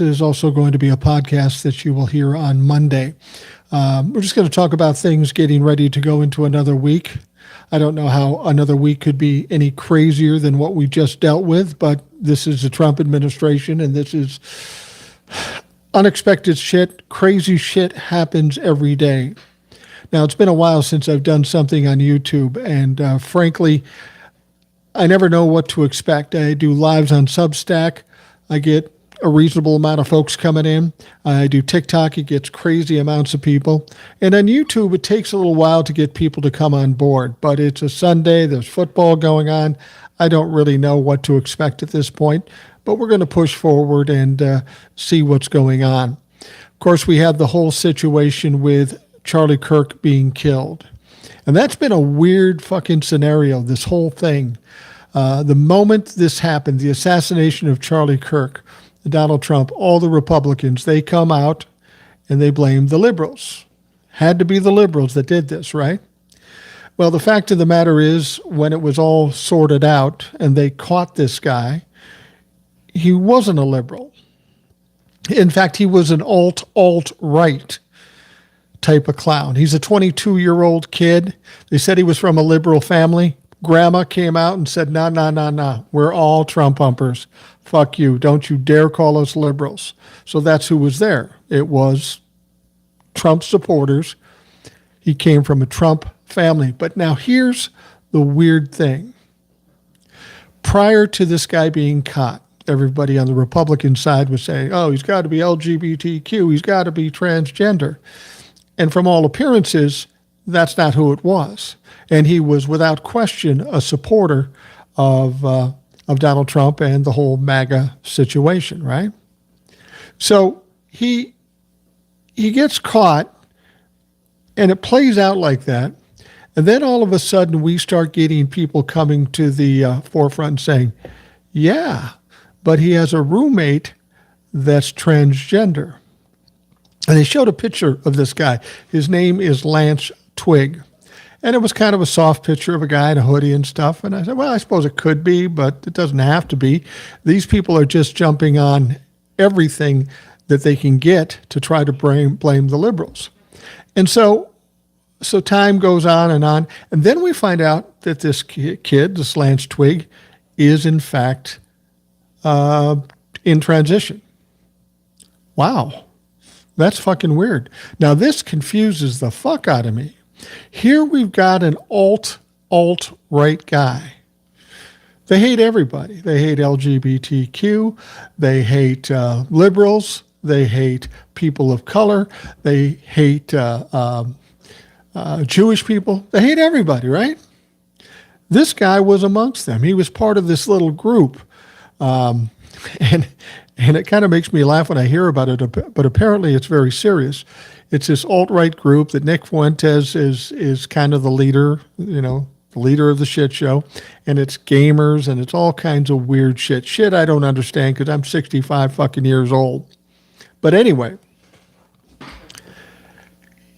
is also going to be a podcast that you will hear on Monday. We're just going to talk about things getting ready to go into another week. I don't know how another week could be any crazier than what we just dealt with, but this is the Trump administration, and this is unexpected shit. Crazy shit happens every day. Now, it's been a while since I've done something on YouTube, and frankly, I never know what to expect. I do lives on Substack. I get a reasonable amount of folks coming in. I do TikTok. It gets crazy amounts of people. And on YouTube, it takes a little while to get people to come on board. But it's a Sunday. There's football going on. I don't really know what to expect at this point. But we're going to push forward and see what's going on. Of course, we have the whole situation with Charlie Kirk being killed. And that's been a weird fucking scenario, this whole thing. The moment this happened, the assassination of Charlie Kirk, Donald Trump, all the Republicans, they come out and they blame the liberals. Had to be the liberals that did this, right? Well, the fact of the matter is, when it was all sorted out and they caught this guy, he wasn't a liberal. In fact, he was an alt-right type of clown. He's a 22-year-old kid. They said he was from a liberal family. Grandma came out and said, no, we're all Trump pumpers. Fuck you. Don't you dare call us liberals. So that's who was there. It was Trump supporters. He came from a Trump family. But now here's the weird thing. Prior to this guy being caught, everybody on the Republican side was saying, oh, he's got to be LGBTQ. He's got to be transgender. And from all appearances, that's not who it was. And he was, without question, a supporter of Donald Trump and the whole MAGA situation, right? So he gets caught, and it plays out like that. And then all of a sudden, we start getting people coming to the forefront and saying, yeah, but he has a roommate that's transgender. And they showed a picture of this guy. His name is Lance Twig. And it was kind of a soft picture of a guy in a hoodie and stuff. And I said, well, I suppose it could be, but it doesn't have to be. These people are just jumping on everything that they can get to try to blame the liberals. And so time goes on. And then we find out that this kid, this Lance Twig, is in fact in transition. Wow. That's fucking weird. Now, this confuses the fuck out of me. Here we've got an alt-right guy. They hate everybody. They hate LGBTQ. They hate liberals. They hate people of color. They hate Jewish people. They hate everybody, right? This guy was amongst them. He was part of this little group. And it kind of makes me laugh when I hear about it, but apparently it's very serious. It's this alt-right group that Nick Fuentes is kind of the leader, the leader of the shit show. And it's gamers and it's all kinds of weird shit. Shit I don't understand because I'm 65 fucking years old. But anyway,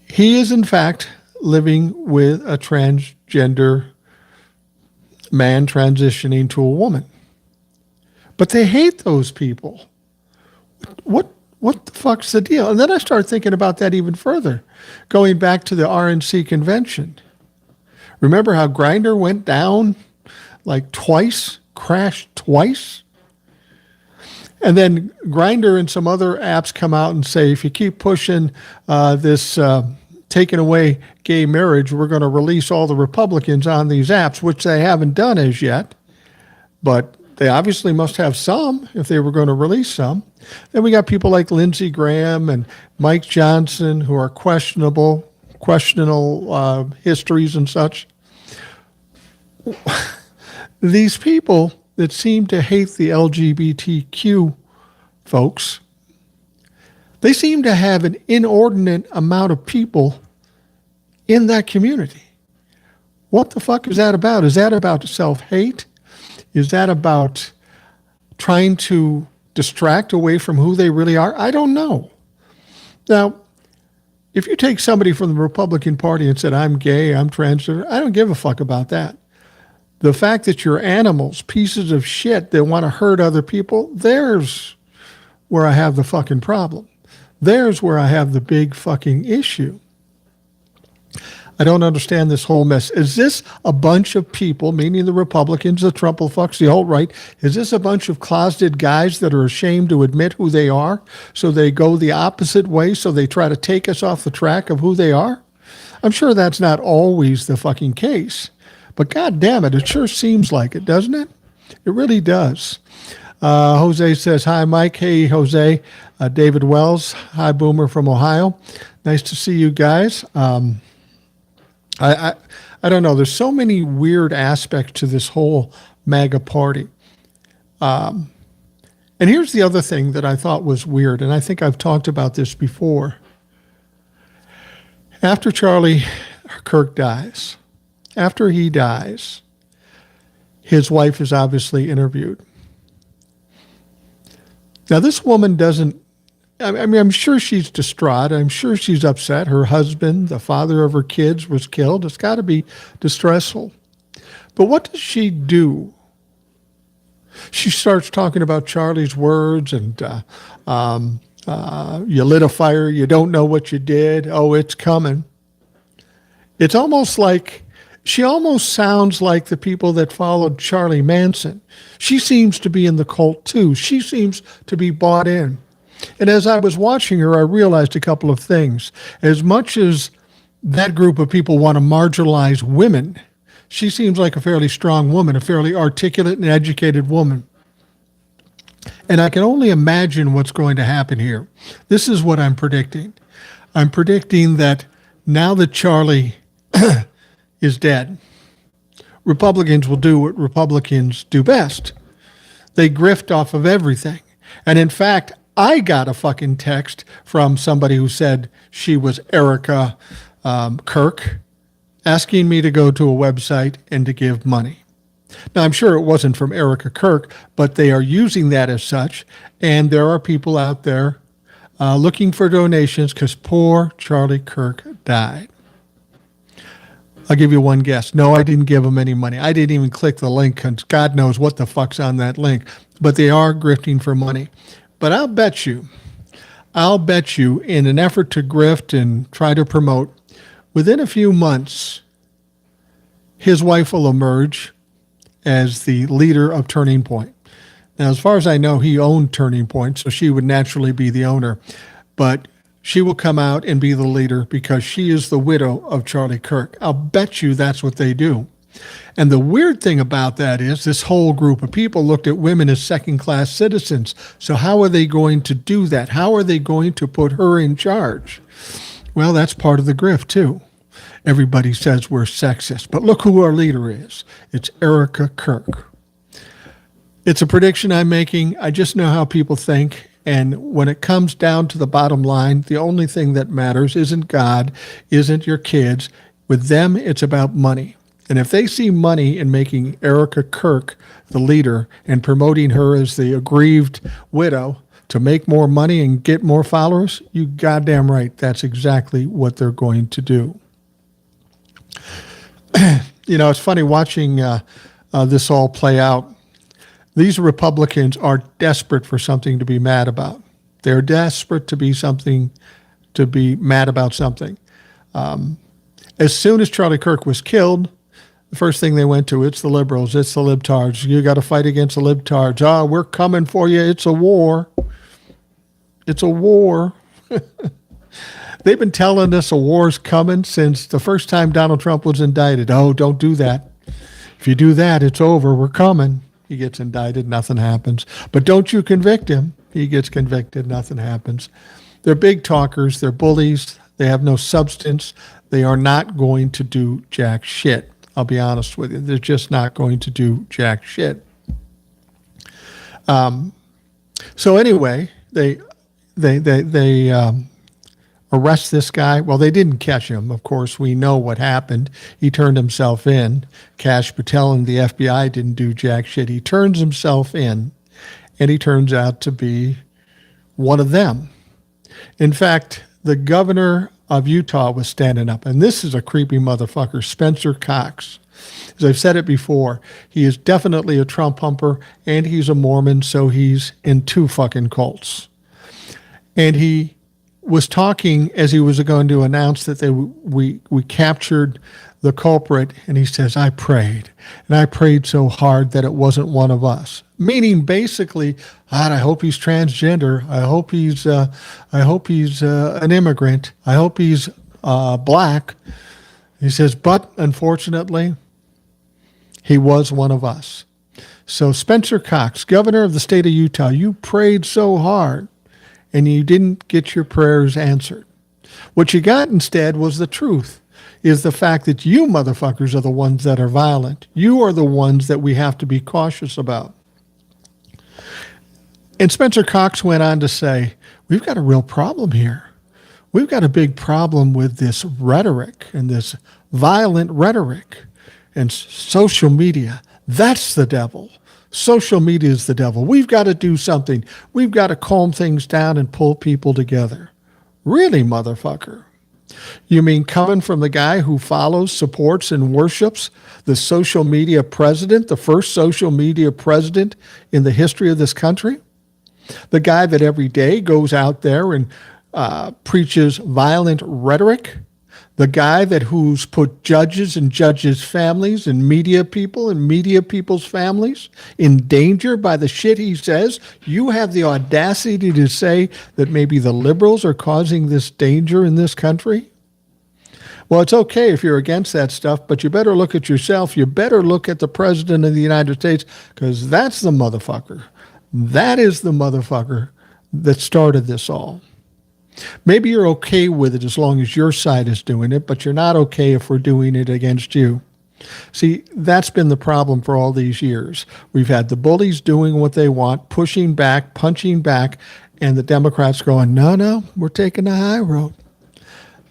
he is in fact living with a transgender man transitioning to a woman. But they hate those people. What the fuck's the deal? And then I started thinking about that even further, going back to the RNC convention. Remember how Grindr went down like twice, crashed twice? And then Grindr and some other apps come out and say, if you keep pushing this taking away gay marriage, we're going to release all the Republicans on these apps, which they haven't done as yet. But they obviously must have some if they were going to release some. Then we got people like Lindsey Graham and Mike Johnson who are questionable histories and such. These people that seem to hate the LGBTQ folks, they seem to have an inordinate amount of people in that community. What the fuck is that about? Is that about self-hate? Is that about trying to distract away from who they really are? I don't know. Now, if you take somebody from the Republican Party and said, I'm gay, I'm transgender, I don't give a fuck about that. The fact that you're animals, pieces of shit that want to hurt other people, there's where I have the fucking problem. There's where I have the big fucking issue. I don't understand this whole mess. Is this a bunch of people, meaning the Republicans, the Trumplefucks, the alt-right, is this a bunch of closeted guys that are ashamed to admit who they are? So they go the opposite way, so they try to take us off the track of who they are? I'm sure that's not always the fucking case. But God damn it, it sure seems like it, doesn't it? It really does. Jose says, hi, Mike. Hey, Jose. David Wells. Hi, Boomer from Ohio. Nice to see you guys. I don't know. There's so many weird aspects to this whole MAGA party. And here's the other thing that I thought was weird, and I think I've talked about this before. After Charlie Kirk dies, after he dies, his wife is obviously interviewed. Now, this woman doesn't, I mean, I'm sure she's distraught. I'm sure she's upset. Her husband, the father of her kids, was killed. It's got to be distressful. But what does she do? She starts talking about Charlie's words and you lit a fire. You don't know what you did. Oh, it's coming. It's almost like, she almost sounds like the people that followed Charlie Manson. She seems to be in the cult too. She seems to be bought in. And as I was watching her, I realized a couple of things. As much as that group of people want to marginalize women, she seems like a fairly strong woman, a fairly articulate and educated woman. And I can only imagine what's going to happen here. This is what I'm predicting. I'm predicting that now that Charlie is dead, Republicans will do what Republicans do best. They grift off of everything. And in fact, I got a fucking text from somebody who said she was Erica Kirk, asking me to go to a website and to give money. Now, I'm sure it wasn't from Erica Kirk, but they are using that as such. And there are people out there looking for donations because poor Charlie Kirk died. I'll give you one guess. No, I didn't give them any money. I didn't even click the link because God knows what the fuck's on that link. But they are grifting for money. But I'll bet you, in an effort to grift and try to promote, within a few months, his wife will emerge as the leader of Turning Point. Now, as far as I know, he owned Turning Point, so she would naturally be the owner. But she will come out and be the leader because she is the widow of Charlie Kirk. I'll bet you that's what they do. And the weird thing about that is this whole group of people looked at women as second-class citizens. So how are they going to do that? How are they going to put her in charge? Well, that's part of the grift, too. Everybody says we're sexist. But look who our leader is. It's Erica Kirk. It's a prediction I'm making. I just know how people think. And when it comes down to the bottom line, the only thing that matters isn't God, isn't your kids. With them, it's about money. And if they see money in making Erica Kirk the leader and promoting her as the aggrieved widow to make more money and get more followers, you goddamn right, that's exactly what they're going to do. You know, it's funny watching this all play out. These Republicans are desperate for something to be mad about. They're desperate to be mad about something. As soon as Charlie Kirk was killed, the first thing they went to, it's the liberals, it's the libtards. You got to fight against the libtards. Oh, we're coming for you. It's a war. It's a war. They've been telling us a war's coming since the first time Donald Trump was indicted. Oh, don't do that. If you do that, it's over. We're coming. He gets indicted, nothing happens. But don't you convict him. He gets convicted, nothing happens. They're big talkers. They're bullies. They have no substance. They are not going to do jack shit. I'll be honest with you. They're just not going to do jack shit. So anyway, they arrest this guy. Well, they didn't catch him. Of course, we know what happened. He turned himself in. Kash Patel and the FBI didn't do jack shit. He turns himself in, and he turns out to be one of them. In fact, the governor of Utah was standing up, and this is a creepy motherfucker, Spencer Cox. As I've said it before, he is definitely a Trump humper, and he's a Mormon, so he's in two fucking cults. And he was talking as he was going to announce that we captured the culprit, and he says, I prayed, and I prayed so hard that it wasn't one of us. Meaning, basically, God, I hope he's transgender. I hope he's an immigrant. I hope he's black. He says, but unfortunately, he was one of us. So Spencer Cox, governor of the state of Utah, you prayed so hard, and you didn't get your prayers answered. What you got instead was the truth, is the fact that you motherfuckers are the ones that are violent. You are the ones that we have to be cautious about. And Spencer Cox went on to say, we've got a real problem here. We've got a big problem with this rhetoric and this violent rhetoric and social media. That's the devil. Social media is the devil. We've got to do something. We've got to calm things down and pull people together. Really, motherfucker? You mean coming from the guy who follows, supports, and worships the social media president, the first social media president in the history of this country? The guy that every day goes out there and preaches violent rhetoric? The guy who's put judges and judges' families and media people and media people's families in danger by the shit he says? You have the audacity to say that maybe the liberals are causing this danger in this country? Well, it's okay if you're against that stuff, but you better look at yourself. You better look at the president of the United States, because that's the motherfucker. That is the motherfucker that started this all. Maybe you're okay with it as long as your side is doing it, but you're not okay if we're doing it against you. See, that's been the problem for all these years. We've had the bullies doing what they want, pushing back, punching back, and the Democrats going, no, we're taking the high road.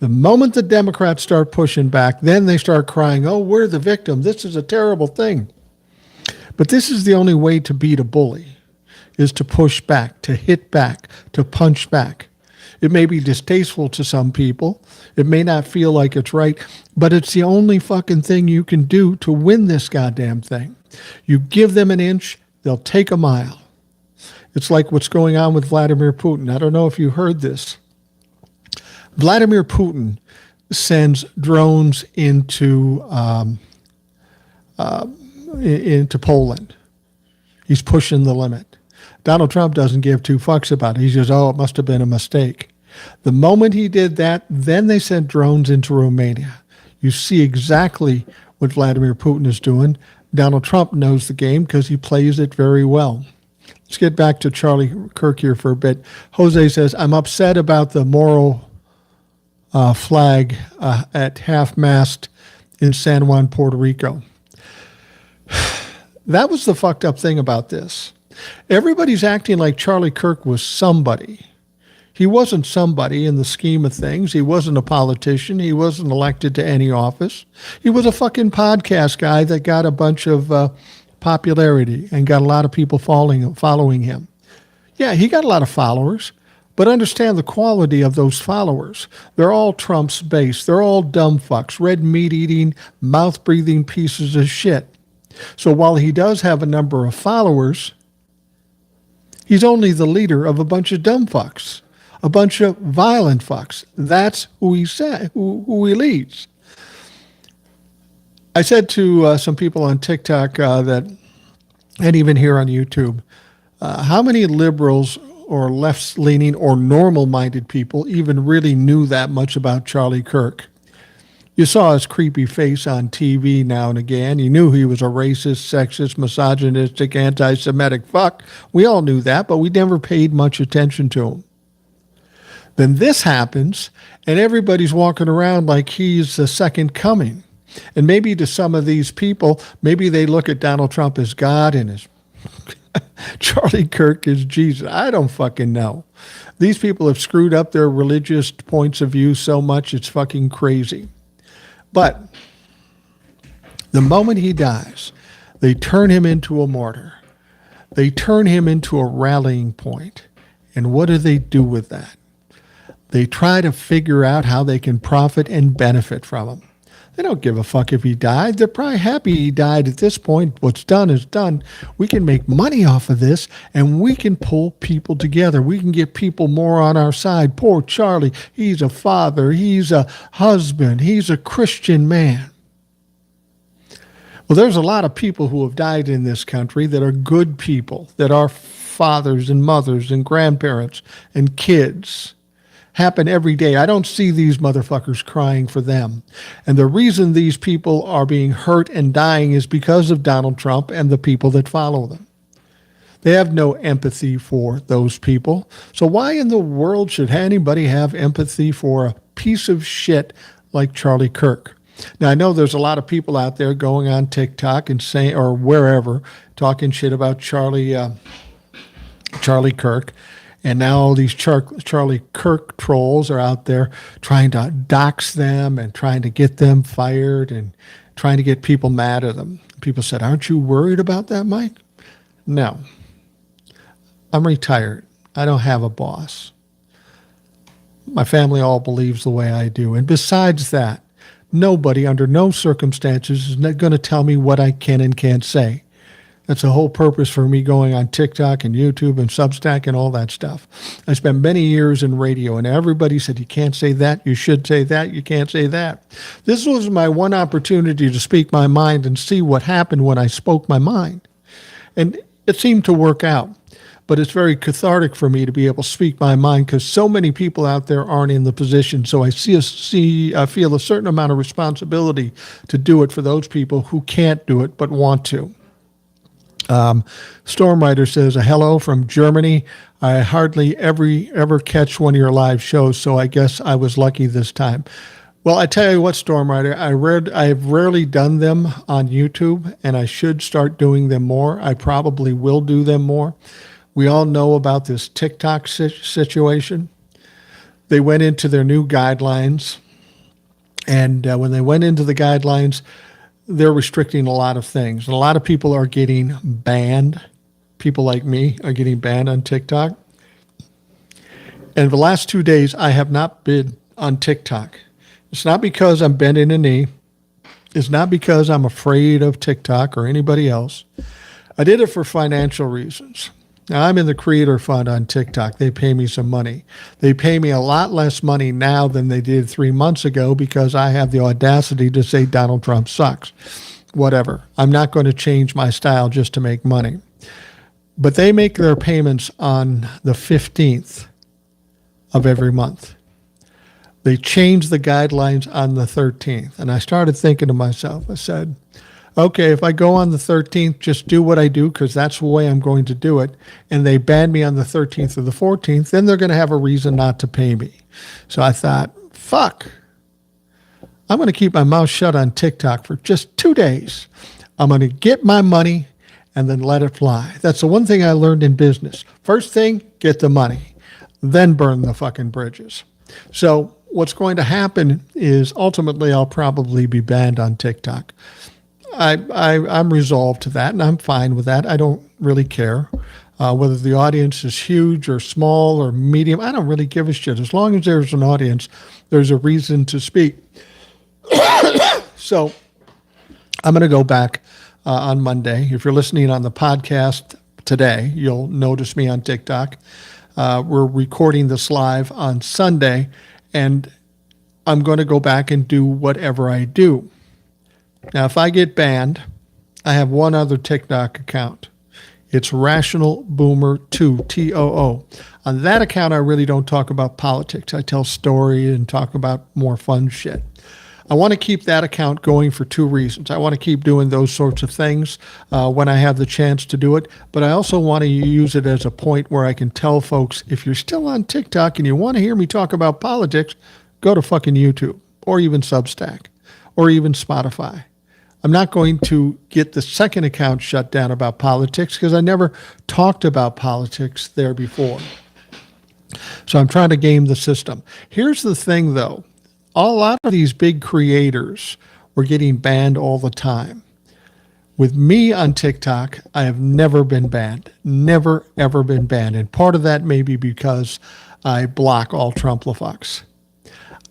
The moment the Democrats start pushing back, then they start crying, oh, we're the victim. This is a terrible thing. But this is the only way to beat a bully, is to push back, to hit back, to punch back. It may be distasteful to some people. It may not feel like it's right, but it's the only fucking thing you can do to win this goddamn thing. You give them an inch, they'll take a mile. It's like what's going on with Vladimir Putin. I don't know if you heard this. Vladimir Putin sends drones into Poland. He's pushing the limit. Donald Trump doesn't give two fucks about it. He says, it must have been a mistake. The moment he did that, then they sent drones into Romania. You see exactly what Vladimir Putin is doing. Donald Trump knows the game because he plays it very well. Let's get back to Charlie Kirk here for a bit. Jose says, I'm upset about the moral flag at half-mast in San Juan, Puerto Rico. That was the fucked up thing about this. Everybody's acting like Charlie Kirk was somebody. He wasn't somebody in the scheme of things. He wasn't a politician. He wasn't elected to any office. He was a fucking podcast guy that got a bunch of popularity and got a lot of people following him. Yeah, he got a lot of followers, but understand the quality of those followers. They're all Trump's base. They're all dumb fucks, red meat-eating, mouth-breathing pieces of shit. So while he does have a number of followers, he's only the leader of a bunch of dumb fucks, a bunch of violent fucks. That's who he leads. I said to some people on TikTok and even here on YouTube, how many liberals or left-leaning or normal-minded people even really knew that much about Charlie Kirk? You saw his creepy face on TV now and again. You knew he was a racist, sexist, misogynistic, anti-Semitic fuck. We all knew that, but we never paid much attention to him. Then this happens, and everybody's walking around like he's the second coming. And maybe to some of these people, maybe they look at Donald Trump as God and as Charlie Kirk is Jesus. I don't fucking know. These people have screwed up their religious points of view so much, it's fucking crazy. But the moment he dies, they turn him into a martyr. They turn him into a rallying point. And what do they do with that? They try to figure out how they can profit and benefit from him. They don't give a fuck if he died. They're probably happy he died at this point. What's done is done. We can make money off of this, and we can pull people together. We can get people more on our side. Poor Charlie. He's a father. He's a husband. He's a Christian man. Well, there's a lot of people who have died in this country that are good people, that are fathers and mothers and grandparents and kids. Happen every day. I don't see these motherfuckers crying for them. And the reason these people are being hurt and dying is because of Donald Trump and the people that follow them. They have no empathy for those people. So why in the world should anybody have empathy for a piece of shit like Charlie Kirk? Now, I know there's a lot of people out there going on TikTok and saying, or wherever, talking shit about Charlie Kirk. And now all these Charlie Kirk trolls are out there trying to dox them and trying to get them fired and trying to get people mad at them. People said, aren't you worried about that, Mike? No. I'm retired. I don't have a boss. My family all believes the way I do. And besides that, nobody under no circumstances is going to tell me what I can and can't say. That's the whole purpose for me going on TikTok and YouTube and Substack and all that stuff. I spent many years in radio, and everybody said, you can't say that, you should say that, you can't say that. This was my one opportunity to speak my mind and see what happened when I spoke my mind. And it seemed to work out. But it's very cathartic for me to be able to speak my mind because so many people out there aren't in the position. So I feel a certain amount of responsibility to do it for those people who can't do it but want to. Stormwriter says, hello from Germany. I hardly ever catch one of your live shows, so I guess I was lucky this time. Well, I tell you what, Stormwriter, I've rarely done them on YouTube, and I should start doing them more. I probably will do them more. We all know about this TikTok situation. They went into their new guidelines, and when they went into the guidelines, they're restricting a lot of things. And a lot of people are getting banned. People like me are getting banned on TikTok. And the last 2 days, I have not been on TikTok. It's not because I'm bending a knee. It's not because I'm afraid of TikTok or anybody else. I did it for financial reasons. Now, I'm in the creator fund on TikTok. They pay me some money. They pay me a lot less money now than they did 3 months ago because I have the audacity to say Donald Trump sucks. Whatever. I'm not going to change my style just to make money. But they make their payments on the 15th of every month. They changed the guidelines on the 13th. And I started thinking to myself, I said, okay, if I go on the 13th, just do what I do because that's the way I'm going to do it, and they ban me on the 13th or the 14th, then they're going to have a reason not to pay me. So I thought, fuck, I'm going to keep my mouth shut on TikTok for just 2 days. I'm going to get my money and then let it fly. That's the one thing I learned in business. First thing, get the money, then burn the fucking bridges. So what's going to happen is ultimately I'll probably be banned on TikTok. I'm resolved to that, and I'm fine with that. I don't really care whether the audience is huge or small or medium. I don't really give a shit. As long as there's an audience, there's a reason to speak. So I'm going to go back on Monday. If you're listening on the podcast today, you'll notice me on TikTok. We're recording this live on Sunday, and I'm going to go back and do whatever I do. Now, if I get banned, I have one other TikTok account. It's Rational Boomer 2, T-O-O. On that account, I really don't talk about politics. I tell stories and talk about more fun shit. I want to keep that account going for 2 reasons. I want to keep doing those sorts of things when I have the chance to do it, but I also want to use it as a point where I can tell folks, if you're still on TikTok and you want to hear me talk about politics, go to fucking YouTube or even Substack or even Spotify. I'm not going to get the second account shut down about politics because I never talked about politics there before. So I'm trying to game the system. Here's the thing, though. A lot of these big creators were getting banned all the time. With me on TikTok, I have never been banned. Never, ever been banned. And part of that may be because I block all Trumplafucks.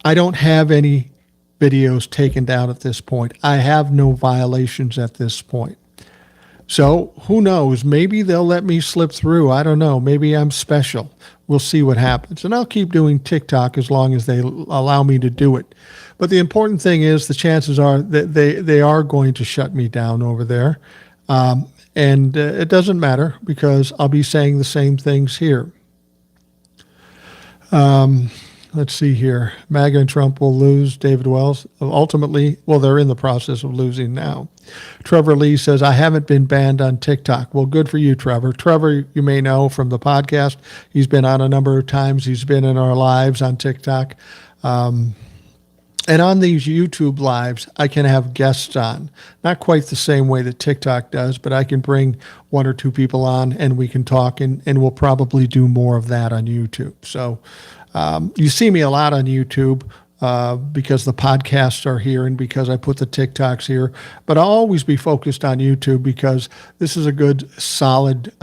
I don't have any videos taken down at this point. I have no violations at this point. So who knows? Maybe they'll let me slip through. I don't know. Maybe I'm special. We'll see what happens. And I'll keep doing TikTok as long as they allow me to do it. But the important thing is the chances are that they are going to shut me down over there. And it doesn't matter because I'll be saying the same things here. Let's see here. MAGA and Trump will lose. David Wells. Ultimately, well, they're in the process of losing now. Trevor Lee says, I haven't been banned on TikTok. Well, good for you, Trevor. Trevor, you may know from the podcast. He's been on a number of times. He's been in our lives on TikTok. And on these YouTube lives, I can have guests on. Not quite the same way that TikTok does, but I can bring one or two people on and we can talk, and we'll probably do more of that on YouTube. So you see me a lot on YouTube because the podcasts are here and because I put the TikToks here. But I'll always be focused on YouTube because this is a good, solid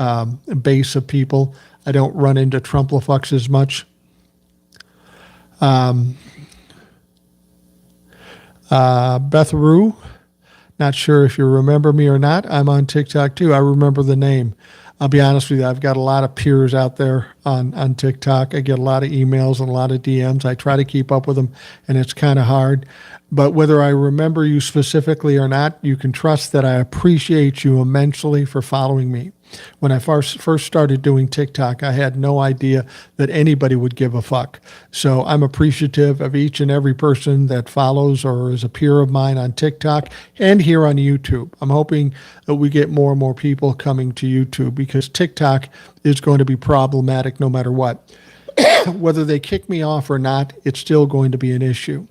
base of people. I don't run into Trumplafucks as much. Beth Rue, not sure if you remember me or not. I'm on TikTok too. I remember the name. I'll be honest with you. I've got a lot of peers out there on TikTok. I get a lot of emails and a lot of DMs. I try to keep up with them, and it's kind of hard. But whether I remember you specifically or not, you can trust that I appreciate you immensely for following me. When I first started doing TikTok, I had no idea that anybody would give a fuck. So I'm appreciative of each and every person that follows or is a peer of mine on TikTok and here on YouTube. I'm hoping that we get more and more people coming to YouTube because TikTok is going to be problematic no matter what. Whether they kick me off or not, it's still going to be an issue.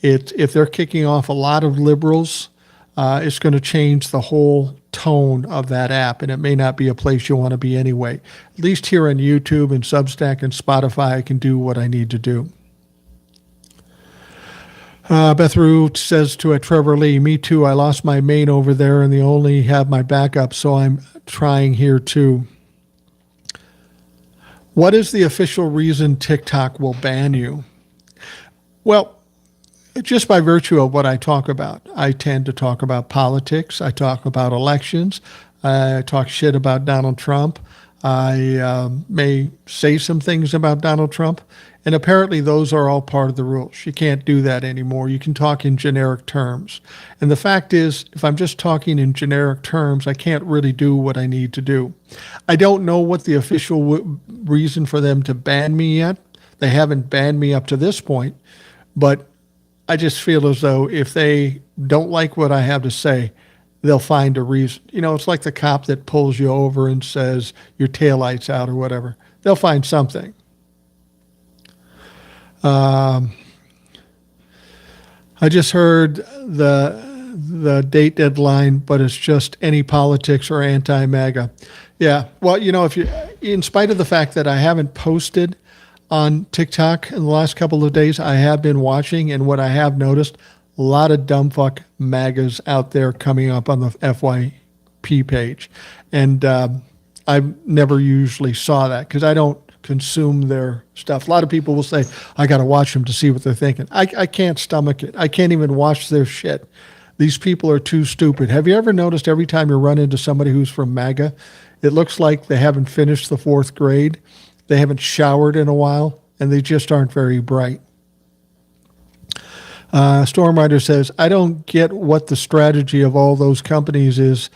If they're kicking off a lot of liberals, it's going to change the whole tone of that app, and it may not be a place you want to be anyway. At least here on YouTube and Substack and Spotify, I can do what I need to do. Beth Rue says to Trevor Lee, me too, I lost my main over there and they only have my backup, so I'm trying here too. What is the official reason TikTok will ban you? Well, just by virtue of what I talk about. I tend to talk about politics. I talk about elections. I talk shit about Donald Trump. I may say some things about Donald Trump. And apparently those are all part of the rules. You can't do that anymore. You can talk in generic terms. And the fact is, if I'm just talking in generic terms, I can't really do what I need to do. I don't know what the official reason for them to ban me yet. They haven't banned me up to this point. But I just feel as though if they don't like what I have to say, they'll find a reason. You know, it's like the cop that pulls you over and says your taillight's out or whatever. They'll find something. I just heard the date deadline, but it's just any politics or anti-MAGA. Yeah, well, you know, in spite of the fact that I haven't posted on TikTok in the last couple of days, I have been watching, and what I have noticed, a lot of dumbfuck MAGAs out there coming up on the FYP page. And I never usually saw that because I don't consume their stuff. A lot of people will say, I got to watch them to see what they're thinking. I can't stomach it. I can't even watch their shit. These people are too stupid. Have you ever noticed every time you run into somebody who's from MAGA, it looks like they haven't finished the 4th grade? They haven't showered in a while, and they just aren't very bright. Stormrider says, I don't get what the strategy of all those companies is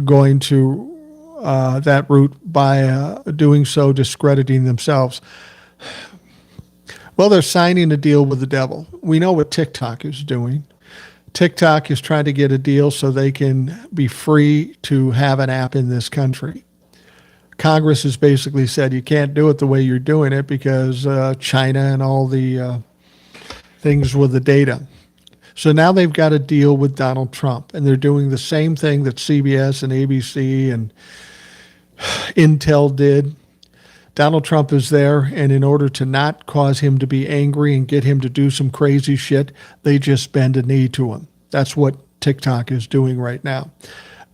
going to that route by doing so, discrediting themselves. Well, they're signing a deal with the devil. We know what TikTok is doing. TikTok is trying to get a deal so they can be free to have an app in this country. Congress has basically said you can't do it the way you're doing it because China and all the things with the data. So now they've got a deal with Donald Trump, and they're doing the same thing that CBS and ABC and Intel did. Donald Trump is there, and in order to not cause him to be angry and get him to do some crazy shit, they just bend a knee to him. That's what TikTok is doing right now.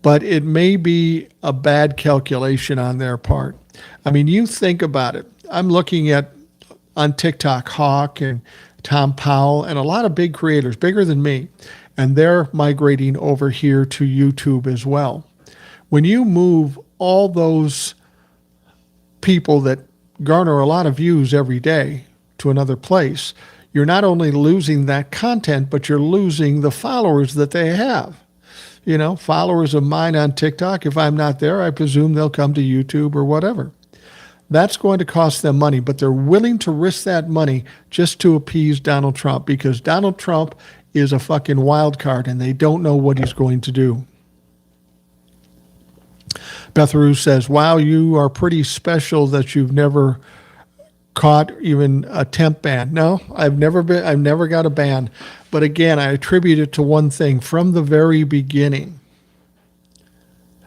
But it may be a bad calculation on their part. I mean, you think about it. I'm looking at on TikTok Hawk and Tom Powell, and a lot of big creators, bigger than me, and they're migrating over here to YouTube as well. When you move all those people that garner a lot of views every day to another place, you're not only losing that content, but you're losing the followers that they have. You know, followers of mine on TikTok, if I'm not there, I presume they'll come to YouTube or whatever. That's going to cost them money, but they're willing to risk that money just to appease Donald Trump, because Donald Trump is a fucking wild card and they don't know what he's going to do. Beth Rue says, wow, you are pretty special that you've never caught even a temp ban. No, I've never got a ban. But again, I attribute it to one thing from the very beginning.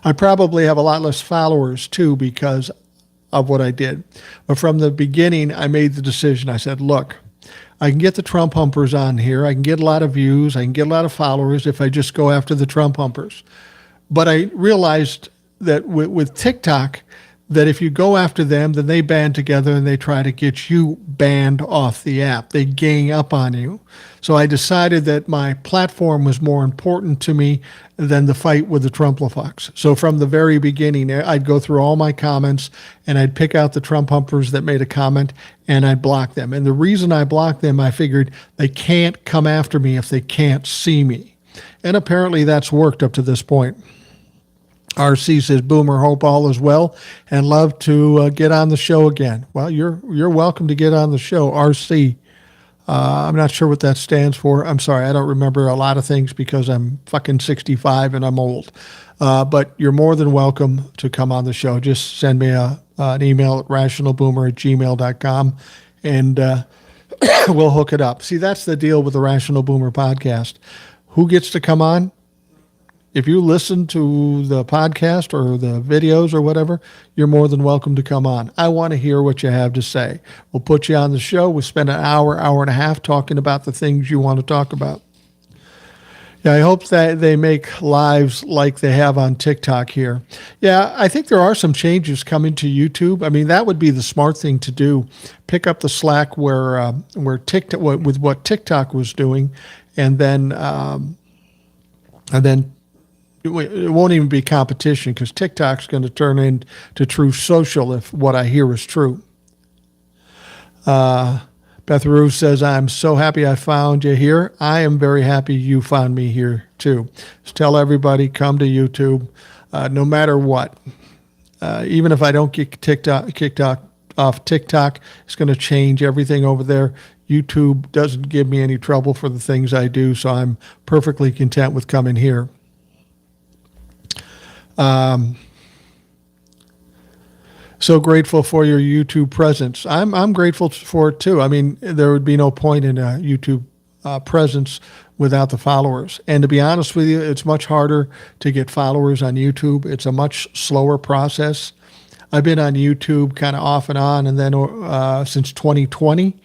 I probably have a lot less followers too because of what I did. But from the beginning, I made the decision. I said, look, I can get the Trump humpers on here. I can get a lot of views. I can get a lot of followers if I just go after the Trump humpers. But I realized that with TikTok, that if you go after them, then they band together and they try to get you banned off the app. They gang up on you. So I decided that my platform was more important to me than the fight with the Trump-la-fox. So from the very beginning, I'd go through all my comments and I'd pick out the Trump humpers that made a comment and I'd block them. And the reason I blocked them, I figured they can't come after me if they can't see me. And apparently that's worked up to this point. RC says, Boomer, hope all is well and love to get on the show again. Well, you're welcome to get on the show, RC. I'm not sure what that stands for. I'm sorry, I don't remember a lot of things because I'm fucking 65 and I'm old. But you're more than welcome to come on the show. Just send me an email at rationalboomer@gmail.com and we'll hook it up. See, that's the deal with the Rational Boomer podcast. Who gets to come on? If you listen to the podcast or the videos or whatever, you're more than welcome to come on. I want to hear what you have to say. We'll put you on the show. We'll spend an hour and a half talking about the things you want to talk about. Yeah, I hope that they make lives like they have on TikTok here. Yeah, I think there are some changes coming to YouTube. I mean, that would be the smart thing to do. Pick up the slack where TikTok, with what TikTok was doing, and then it won't even be competition because TikTok's going to turn into True Social if what I hear is true. Beth Rue says, I'm so happy I found you here. I am very happy you found me here too. Just tell everybody, come to YouTube, no matter what. Even if I don't get kicked off TikTok, it's going to change everything over there. YouTube doesn't give me any trouble for the things I do, so I'm perfectly content with coming here. So grateful for your YouTube presence. I'm grateful for it too. I mean, there would be no point in a YouTube presence without the followers. And to be honest with you, it's much harder to get followers on YouTube. It's a much slower process. I've been on YouTube kind of off and on, and then since 2020,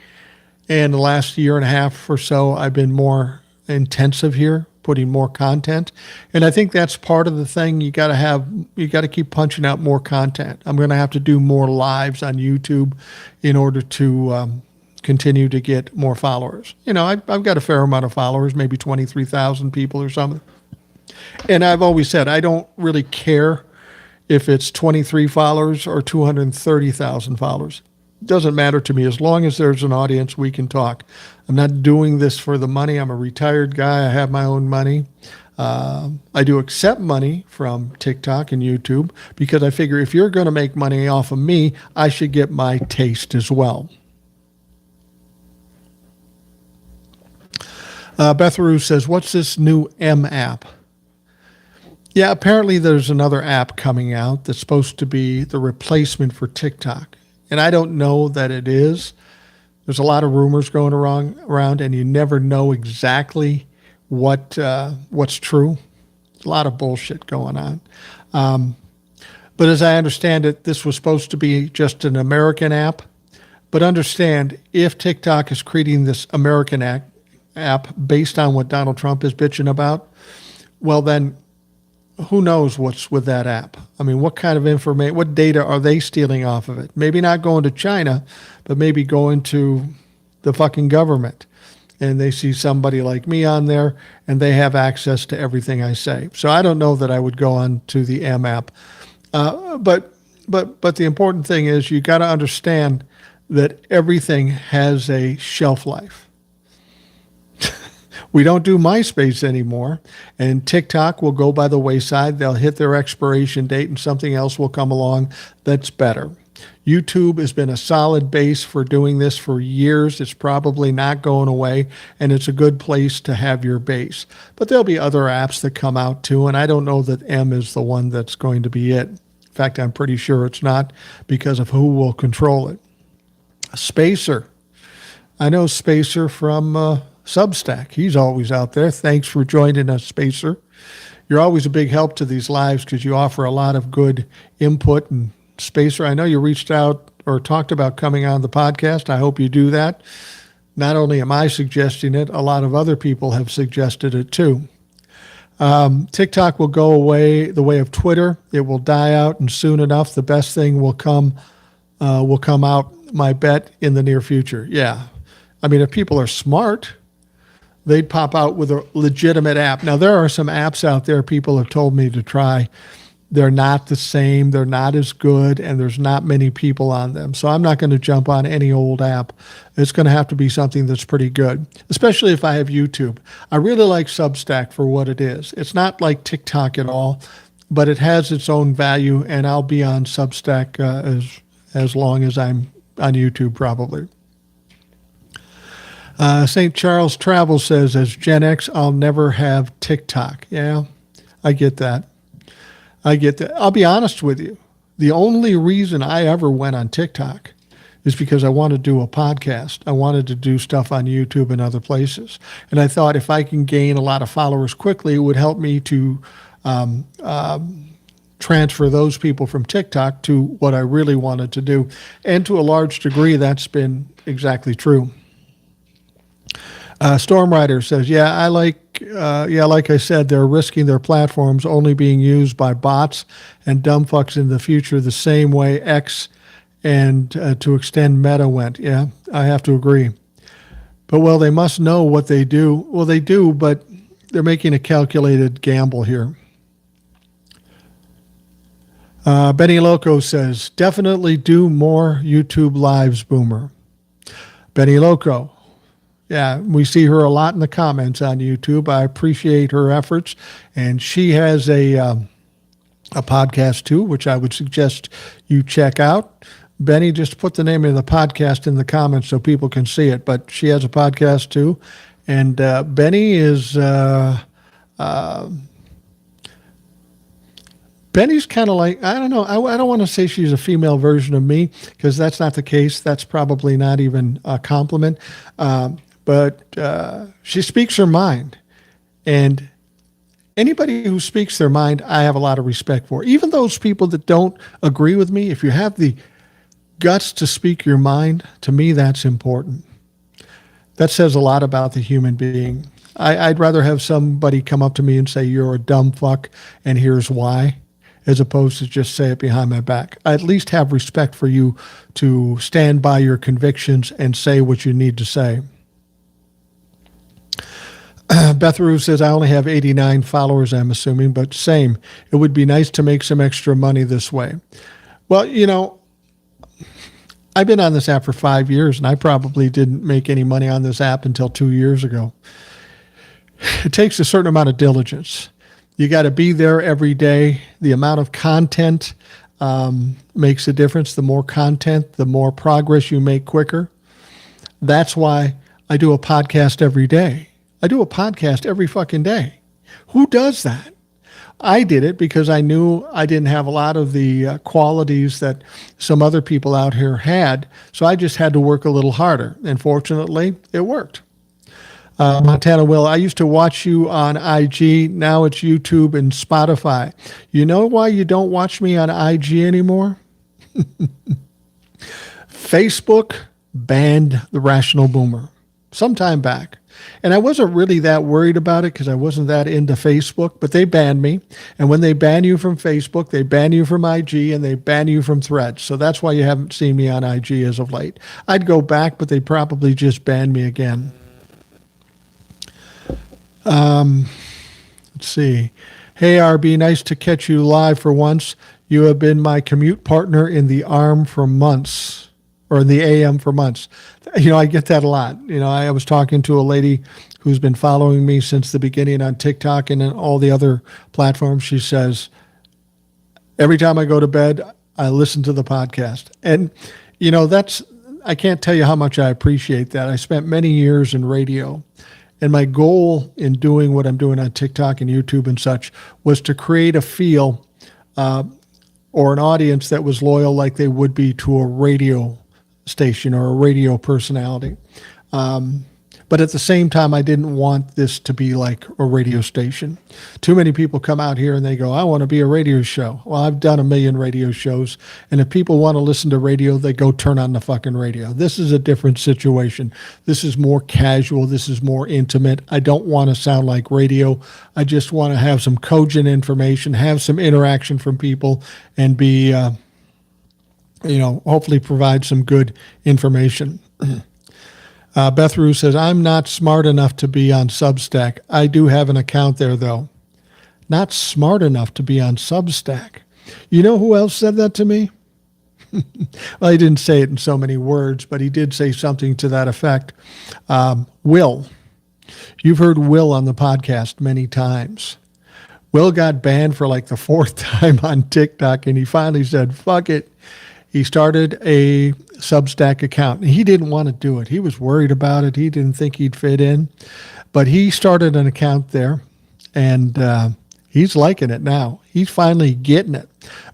and the last year and a half or so, I've been more intensive here, putting more content. And I think that's part of the thing. You got to keep punching out more content. I'm going to have to do more lives on YouTube in order to continue to get more followers. You know, I've got a fair amount of followers, maybe 23,000 people or something. And I've always said, I don't really care if it's 23 followers or 230,000 followers. Doesn't matter to me. As long as there's an audience, we can talk. I'm not doing this for the money. I'm a retired guy. I have my own money. I do accept money from TikTok and YouTube because I figure if you're going to make money off of me, I should get my taste as well. Beth Rue says, what's this new M app? Yeah, apparently there's another app coming out that's supposed to be the replacement for TikTok. And I don't know that it is. There's a lot of rumors going around, and you never know exactly what's true. There's a lot of bullshit going on. But as I understand it, this was supposed to be just an American app. But understand, if TikTok is creating this American app based on what Donald Trump is bitching about, well then, who knows what's with that app? I mean, what kind of information, what data are they stealing off of it? Maybe not going to China, but maybe going to the fucking government. and they see somebody like me on there, and they have access to everything I say. So I don't know that I would go on to the M app. But the important thing is you got to understand that everything has a shelf life. We don't do MySpace anymore, and TikTok will go by the wayside. They'll hit their expiration date, and something else will come along that's better. YouTube has been a solid base for doing this for years. It's probably not going away, and it's a good place to have your base. But there'll be other apps that come out too, and I don't know that M is the one that's going to be it. In fact, I'm pretty sure it's not because of who will control it. Spacer. I know Spacer from Substack. He's always out there. Thanks for joining us, Spacer. You're always a big help to these lives because you offer a lot of good input. And Spacer, I know you reached out or talked about coming on the podcast. I hope you do that. Not only am I suggesting it, a lot of other people have suggested it too. TikTok will go away the way of Twitter. It will die out, and soon enough, the best thing will come out, my bet, in the near future. Yeah. I mean, if people are smart, they'd pop out with a legitimate app. Now, there are some apps out there people have told me to try. They're not the same. They're not as good, and there's not many people on them. So I'm not going to jump on any old app. It's going to have to be something that's pretty good, especially if I have YouTube. I really like Substack for what it is. It's not like TikTok at all, but it has its own value, and I'll be on Substack as long as I'm on YouTube probably. St. Charles Travel says, as Gen X, I'll never have TikTok. Yeah, I get that. I'll be honest with you. The only reason I ever went on TikTok is because I wanted to do a podcast. I wanted to do stuff on YouTube and other places. And I thought if I can gain a lot of followers quickly, it would help me to transfer those people from TikTok to what I really wanted to do. And to a large degree, that's been exactly true. Stormrider says, like I said, they're risking their platforms only being used by bots and dumb fucks in the future the same way X and to extend Meta went. Yeah, I have to agree. But, well, they must know what they do. Well, they do, but they're making a calculated gamble here. Benny Loco says, definitely do more YouTube lives, Boomer. Benny Loco. Yeah, we see her a lot in the comments on YouTube. I appreciate her efforts, and she has a podcast too, which I would suggest you check out. Benny, just put the name of the podcast in the comments so people can see it. But she has a podcast too, and Benny is Benny's kind of like, I don't know, I don't want to say she's a female version of me because that's not the case. That's probably not even a compliment. But she speaks her mind, and anybody who speaks their mind, I have a lot of respect for. Even those people that don't agree with me, if you have the guts to speak your mind, to me, that's important. That says a lot about the human being. I'd rather have somebody come up to me and say, you're a dumb fuck, and here's why, as opposed to just say it behind my back. I at least have respect for you to stand by your convictions and say what you need to say. Beth Rue says, I only have 89 followers, I'm assuming, but same. It would be nice to make some extra money this way. Well, you know, I've been on this app for 5 years, and I probably didn't make any money on this app until 2 years ago. It takes a certain amount of diligence. You got to be there every day. The amount of content makes a difference. The more content, the more progress you make quicker. That's why I do a podcast every day. I do a podcast every fucking day. Who does that? I did it because I knew I didn't have a lot of the qualities that some other people out here had, so I just had to work a little harder. And fortunately, it worked. Montana Will, I used to watch you on IG. Now it's YouTube and Spotify. You know why you don't watch me on IG anymore? Facebook banned the Rational Boomer some time back. And I wasn't really that worried about it because I wasn't that into Facebook, but they banned me. And when they ban you from Facebook, they ban you from IG, and they ban you from Threads. So that's why you haven't seen me on IG as of late. I'd go back, but they probably just banned me again. Let's see. Hey, RB, nice to catch you live for once. You have been my commute partner in the ARM for months, or in the AM for months. I get that a lot. I was talking to a lady who's been following me since the beginning on TikTok and in all the other platforms. She says, every time I go to bed, I listen to the podcast. And, I can't tell you how much I appreciate that. I spent many years in radio. And my goal in doing what I'm doing on TikTok and YouTube and such was to create a feel or an audience that was loyal like they would be to a radio station or a radio personality. But at the same time, I didn't want this to be like a radio station. Too many people come out here and they go, I want to be a radio show. Well, I've done 1 million radio shows. And if people want to listen to radio, they go turn on the fucking radio. This is a different situation. This is more casual. This is more intimate. I don't want to sound like radio. I just want to have some cogent information, have some interaction from people, and be, hopefully provide some good information. Beth Rue says, I'm not smart enough to be on Substack. I do have an account there, though. Not smart enough to be on Substack. You know who else said that to me? Well, he didn't say it in so many words, but he did say something to that effect. Will. You've heard Will on the podcast many times. Will got banned for like the 4th time on TikTok, and he finally said, fuck it. He started a Substack account. He didn't want to do it. He was worried about it. He didn't think he'd fit in. But he started an account there, and he's liking it now. He's finally getting it.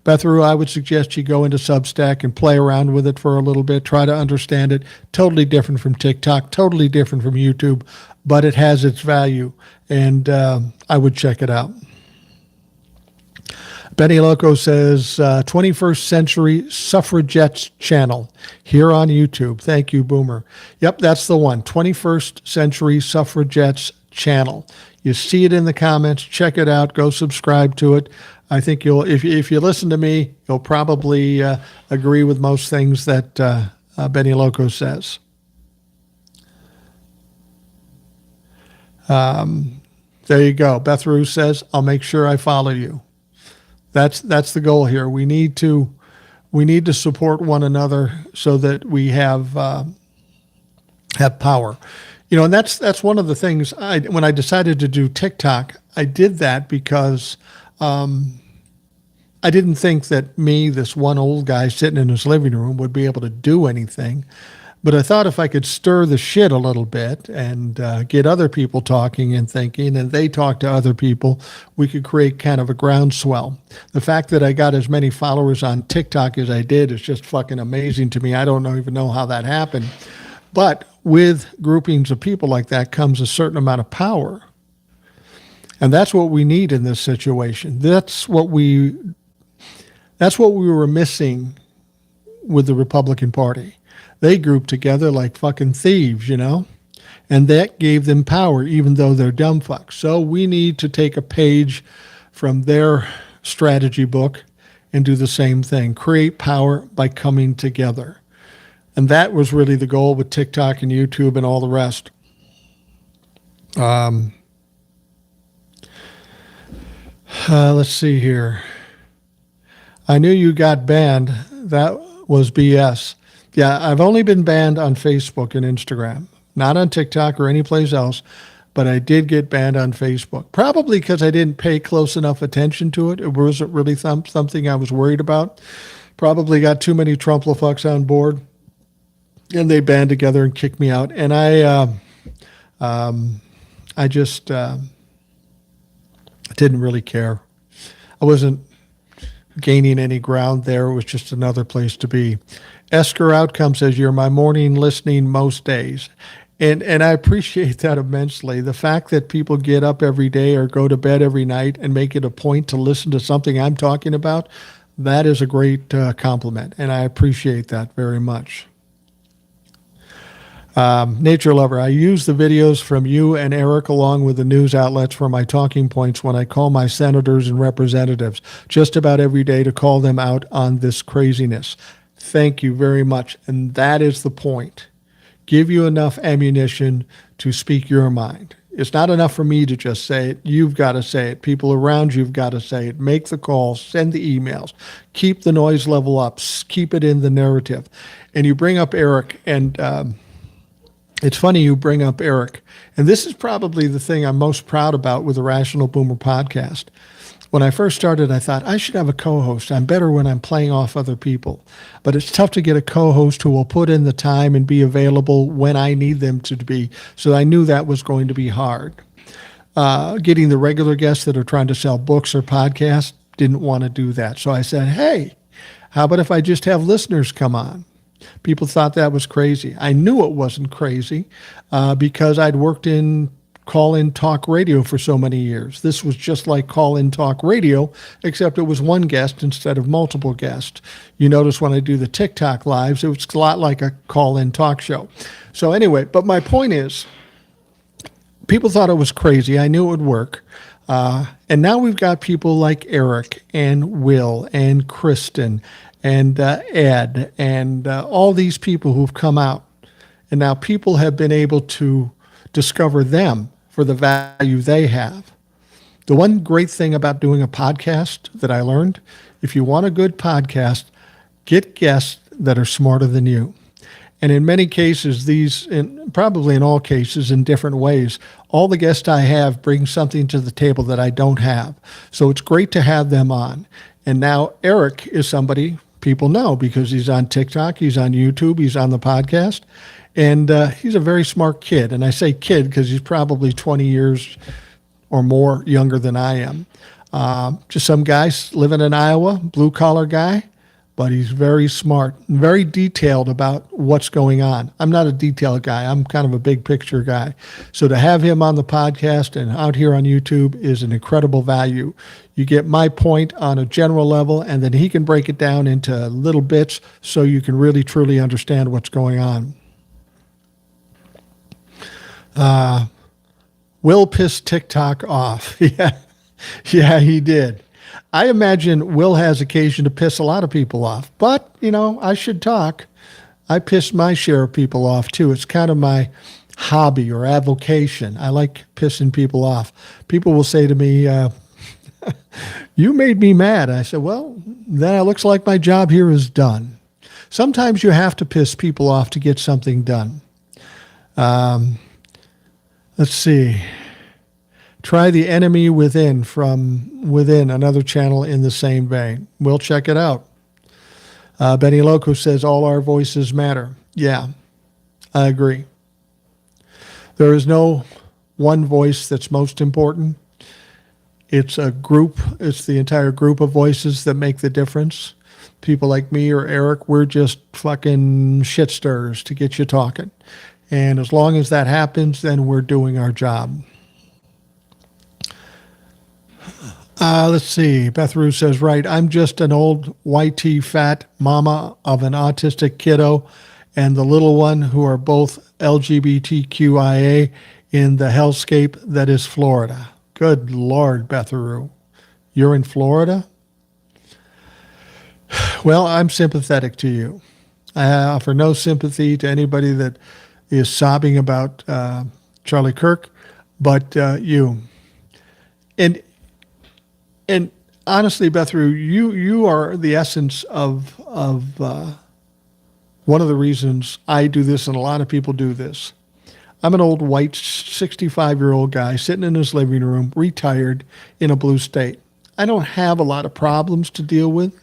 Bethru, I would suggest you go into Substack and play around with it for a little bit, try to understand it. Totally different from TikTok, totally different from YouTube, but it has its value, and I would check it out. Benny Loco says, 21st Century Suffragettes channel here on YouTube. Thank you, Boomer. Yep, that's the one, 21st Century Suffragettes channel. You see it in the comments. Check it out. Go subscribe to it. I think if you listen to me, you'll probably agree with most things that Benny Loco says. There you go. Beth Rue says, I'll make sure I follow you. That's the goal here. We need to support one another so that we have power. And that's one of the things when I decided to do TikTok, I did that because I didn't think that me, this one old guy sitting in his living room, would be able to do anything. But I thought if I could stir the shit a little bit and get other people talking and thinking, and they talk to other people, we could create kind of a groundswell. The fact that I got as many followers on TikTok as I did is just fucking amazing to me. I don't even know how that happened. But with groupings of people like that comes a certain amount of power. And that's what we need in this situation. That's what we were missing with the Republican Party. They grouped together like fucking thieves, and that gave them power, even though they're dumb fucks. So we need to take a page from their strategy book and do the same thing, create power by coming together. And that was really the goal with TikTok and YouTube and all the rest. Let's see here. I knew you got banned. That was BS. Yeah, I've only been banned on Facebook and Instagram, not on TikTok or any place else, but I did get banned on Facebook, probably because I didn't pay close enough attention to it. It wasn't really something I was worried about. Probably got too many Trump-fucks on board, and they band together and kicked me out. And I just didn't really care. I wasn't gaining any ground there. It was just another place to be. Esker Outcome says, you're my morning listening most days. And I appreciate that immensely. The fact that people get up every day or go to bed every night and make it a point to listen to something I'm talking about, that is a great compliment. And I appreciate that very much. Nature Lover, I use the videos from you and Eric along with the news outlets for my talking points when I call my senators and representatives just about every day to call them out on this craziness. Thank you very much. And that is the point. Give you enough ammunition to speak your mind. It's not enough for me to just say it. You've got to say it. People around you've got to say it. Make the calls, send the emails, keep the noise level up, keep it in the narrative. And you bring up Eric, and it's funny you bring up Eric. And this is probably the thing I'm most proud about with the Rational Boomer podcast. When I first started, I thought I should have a co-host. I'm better when I'm playing off other people. But it's tough to get a co-host who will put in the time and be available when I need them to be. So I knew that was going to be hard. Getting the regular guests that are trying to sell books or podcasts, didn't want to do that. So I said, hey, how about if I just have listeners come on? People thought that was crazy. I knew it wasn't crazy because I'd worked in call-in talk radio for so many years. This was just like call-in talk radio, except it was one guest instead of multiple guests. You notice when I do the TikTok lives, it was a lot like a call-in talk show. So anyway, but my point is, people thought it was crazy. I knew it would work. And now we've got people like Eric and Will and Kristen and Ed and all these people who've come out. And now people have been able to discover them for the value they have. The one great thing about doing a podcast that I learned, if you want a good podcast, get guests that are smarter than you. And in many cases, probably in all cases, in different ways, all the guests I have bring something to the table that I don't have. So it's great to have them on. And now Eric is somebody people know because he's on TikTok, he's on YouTube, he's on the podcast. And he's a very smart kid. And I say kid because he's probably 20 years or more younger than I am. Just some guy living in Iowa, blue-collar guy, but he's very smart, very detailed about what's going on. I'm not a detailed guy. I'm kind of a big-picture guy. So to have him on the podcast and out here on YouTube is an incredible value. You get my point on a general level, and then he can break it down into little bits so you can really, truly understand what's going on. Will pissed TikTok off. Yeah, he did. I imagine Will has occasion to piss a lot of people off, but, I should talk. I piss my share of people off, too. It's kind of my hobby or avocation. I like pissing people off. People will say to me, you made me mad. I said, well, then it looks like my job here is done. Sometimes you have to piss people off to get something done. Let's see. Try The Enemy Within from Within, another channel in the same vein. We'll check it out. Benny Loco says, all our voices matter. Yeah, I agree. There is no one voice that's most important. It's a group. It's the entire group of voices that make the difference. People like me or Eric, we're just fucking shit stirrers to get you talking. And as long as that happens, then we're doing our job. Let's see. Beth Rue says, right, I'm just an old YT fat mama of an autistic kiddo and the little one who are both LGBTQIA in the hellscape that is Florida. Good Lord, Beth Rue. You're in Florida? Well, I'm sympathetic to you. I offer no sympathy to anybody that is sobbing about Charlie Kirk, but you. And honestly, Beth Rue, you are the essence of one of the reasons I do this, and a lot of people do this. I'm an old white 65-year-old guy sitting in his living room, retired, in a blue state. I don't have a lot of problems to deal with.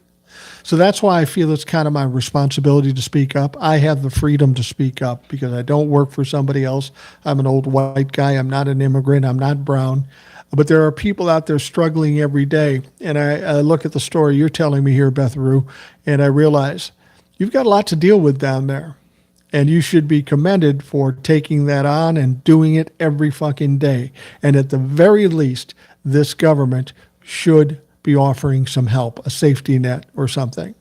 So that's why I feel it's kind of my responsibility to speak up. I have the freedom to speak up because I don't work for somebody else. I'm an old white guy. I'm not an immigrant. I'm not brown. But there are people out there struggling every day. And I look at the story you're telling me here, Beth Rue, and I realize you've got a lot to deal with down there. And you should be commended for taking that on and doing it every fucking day. And at the very least, this government should be offering some help, a safety net or something.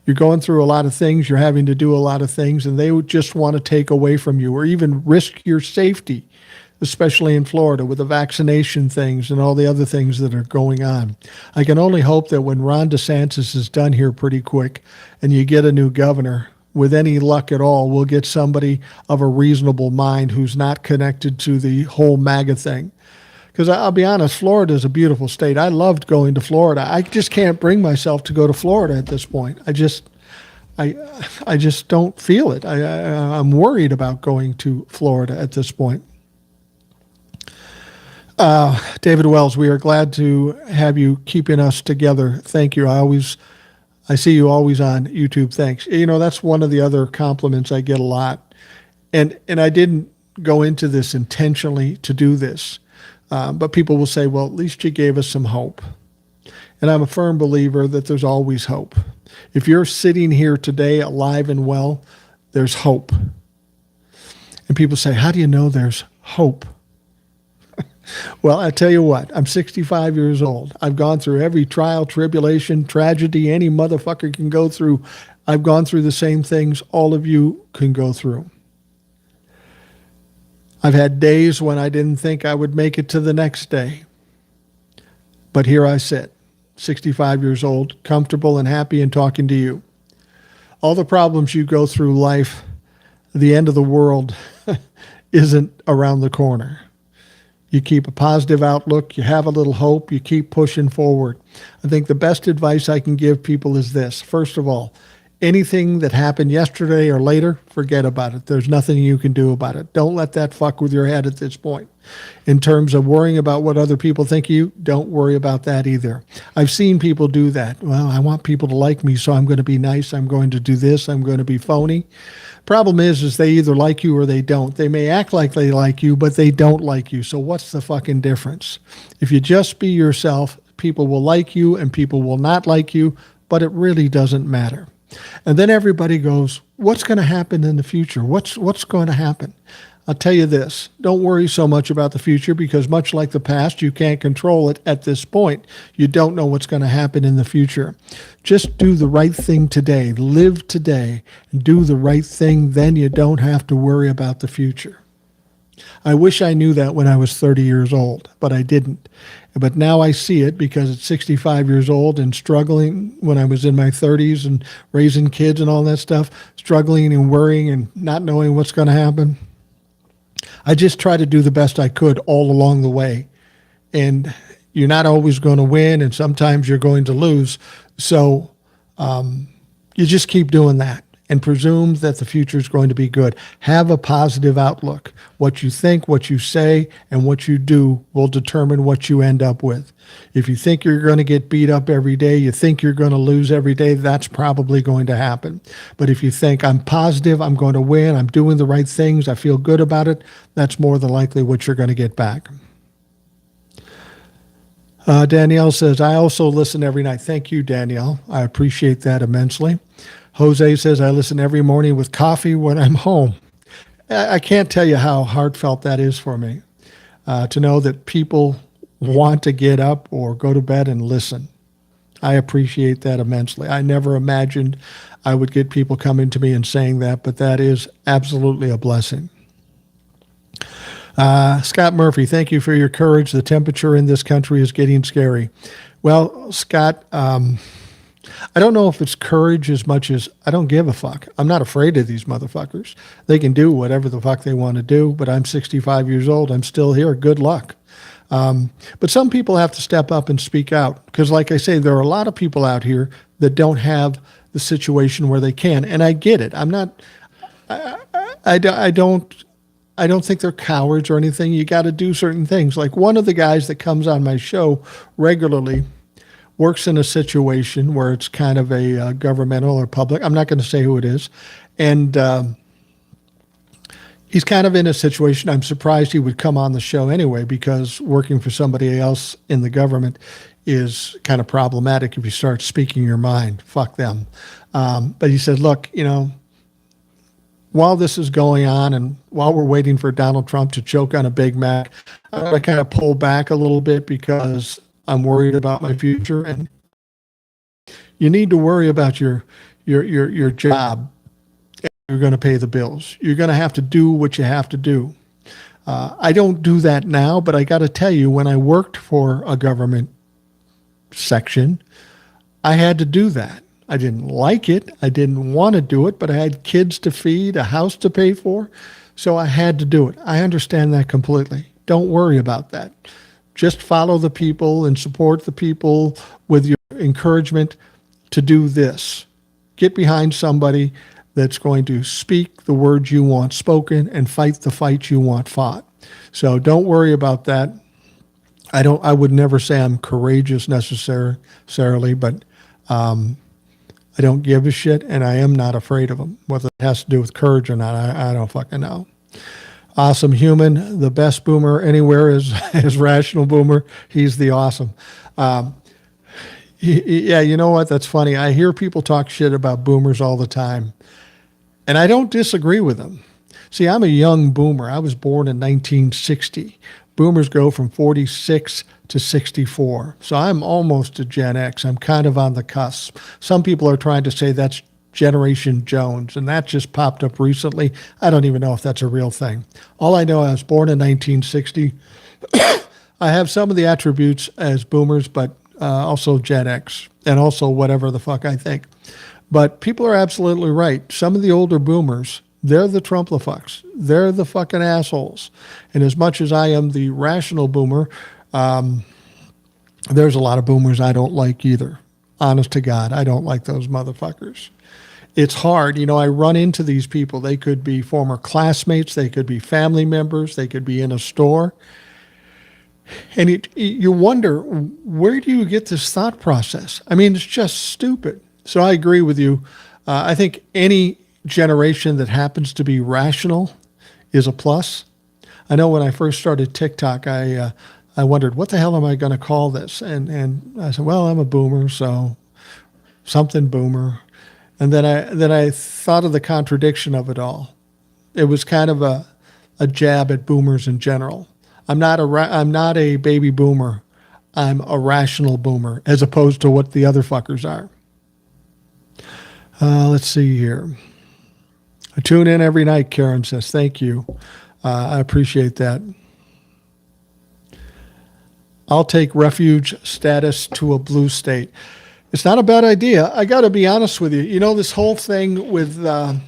You're going through a lot of things, you're having to do a lot of things, and they would just want to take away from you or even risk your safety, especially in Florida with the vaccination things and all the other things that are going on. I can only hope that when Ron DeSantis is done here pretty quick and you get a new governor, with any luck at all, we'll get somebody of a reasonable mind who's not connected to the whole MAGA thing. Because I'll be honest, Florida is a beautiful state. I loved going to Florida. I just can't bring myself to go to Florida at this point. I just don't feel it. I'm worried about going to Florida at this point. David Wells, we are glad to have you keeping us together. Thank you. I see you always on YouTube. Thanks. That's one of the other compliments I get a lot. And I didn't go into this intentionally to do this. But people will say, well, at least you gave us some hope. And I'm a firm believer that there's always hope. If you're sitting here today alive and well, there's hope. And people say, how do you know there's hope? Well, I tell you what, I'm 65 years old. I've gone through every trial, tribulation, tragedy any motherfucker can go through. I've gone through the same things all of you can go through. I've had days when I didn't think I would make it to the next day. But here I sit, 65 years old, comfortable and happy and talking to you. All the problems you go through life, the end of the world isn't around the corner. You keep a positive outlook, you have a little hope, you keep pushing forward. I think the best advice I can give people is this. First of all, anything that happened yesterday or later, forget about it. There's nothing you can do about it. Don't let that fuck with your head at this point. In terms of worrying about what other people think of you, don't worry about that either. I've seen people do that. Well, I want people to like me, so I'm going to be nice. I'm going to do this. I'm going to be phony. Problem is they either like you or they don't. They may act like they like you, but they don't like you. So what's the fucking difference? If you just be yourself, people will like you and people will not like you, but it really doesn't matter. And then everybody goes, what's going to happen in the future? What's going to happen? I'll tell you this, don't worry so much about the future because much like the past, you can't control it at this point. You don't know what's going to happen in the future. Just do the right thing today. Live today and do the right thing. Then you don't have to worry about the future. I wish I knew that when I was 30 years old, but I didn't. But now I see it because at 65 years old and struggling when I was in my 30s and raising kids and all that stuff, struggling and worrying and not knowing what's going to happen. I just try to do the best I could all along the way. And you're not always going to win, and sometimes you're going to lose. So you just keep doing that and presume that the future is going to be good. Have a positive outlook. What you think, what you say, and what you do will determine what you end up with. If you think you're going to get beat up every day, you think you're going to lose every day, that's probably going to happen. But if you think, I'm positive, I'm going to win, I'm doing the right things, I feel good about it, that's more than likely what you're going to get back. Danielle says, I also listen every night. Thank you, Danielle. I appreciate that immensely. Jose says, I listen every morning with coffee when I'm home. I can't tell you how heartfelt that is for me, to know that people want to get up or go to bed and listen. I appreciate that immensely. I never imagined I would get people coming to me and saying that, but that is absolutely a blessing. Scott Murphy, thank you for your courage. The temperature in this country is getting scary. Well, Scott, I don't know if it's courage as much as I don't give a fuck. I'm not afraid of these motherfuckers. They can do whatever the fuck they want to do, but I'm 65 years old. I'm still here. Good luck. But some people have to step up and speak out because, like I say, there are a lot of people out here that don't have the situation where they can, and I get it. I'm not. I don't think they're cowards or anything. You got to do certain things. Like one of the guys that comes on my show regularly works in a situation where it's kind of a governmental or public. I'm not going to say who it is, and he's kind of in a situation. I'm surprised he would come on the show anyway, because working for somebody else in the government is kind of problematic if you start speaking your mind. Fuck them. But he said, look, while this is going on and while we're waiting for Donald Trump to choke on a Big Mac, I kind of pull back a little bit because I'm worried about my future. And you need to worry about your job. You're going to pay the bills. You're going to have to do what you have to do. I don't do that now, but I got to tell you, when I worked for a government section, I had to do that. I didn't like it. I didn't want to do it, but I had kids to feed, a house to pay for. So I had to do it. I understand that completely. Don't worry about that. Just follow the people and support the people with your encouragement to do this. Get behind somebody that's going to speak the words you want spoken and fight the fight you want fought. So don't worry about that. I would never say I'm courageous necessarily, but I don't give a shit, and I am not afraid of them. Whether it has to do with courage or not, I don't fucking know. Awesome human, the best boomer anywhere is Rational Boomer. He's the awesome. Yeah, you know what? That's funny. I hear people talk shit about boomers all the time, and I don't disagree with them. See, I'm a young boomer. I was born in 1960. Boomers go from 46 to 64. So I'm almost a Gen X. I'm kind of on the cusp. Some people are trying to say that's Generation Jones, and that just popped up recently. I don't even know if that's a real thing. All I know, I was born in 1960. I have some of the attributes as boomers, but also Gen X, and also whatever the fuck I think. But people are absolutely right. Some of the older boomers, they're the Trump-la-fucks. They're the fucking assholes. And as much as I am the rational boomer, there's a lot of boomers I don't like either. Honest to God, I don't like those motherfuckers. It's hard. You know, I run into these people. They could be former classmates. They could be family members. They could be in a store. And you wonder, where do you get this thought process? I mean, it's just stupid. So I agree with you. I think any generation that happens to be rational is a plus. I know when I first started TikTok, I wondered, what the hell am I going to call this? And I said, well, I'm a boomer, so something boomer. And then I thought of the contradiction of it all. It was kind of a jab at boomers in general. I'm not a baby boomer. I'm a rational boomer, as opposed to what the other fuckers are. Let's see here. I tune in every night, Karen says. Thank you. I appreciate that. I'll take refuge status to a blue state. It's not a bad idea. I got to be honest with you. You know, this whole thing with the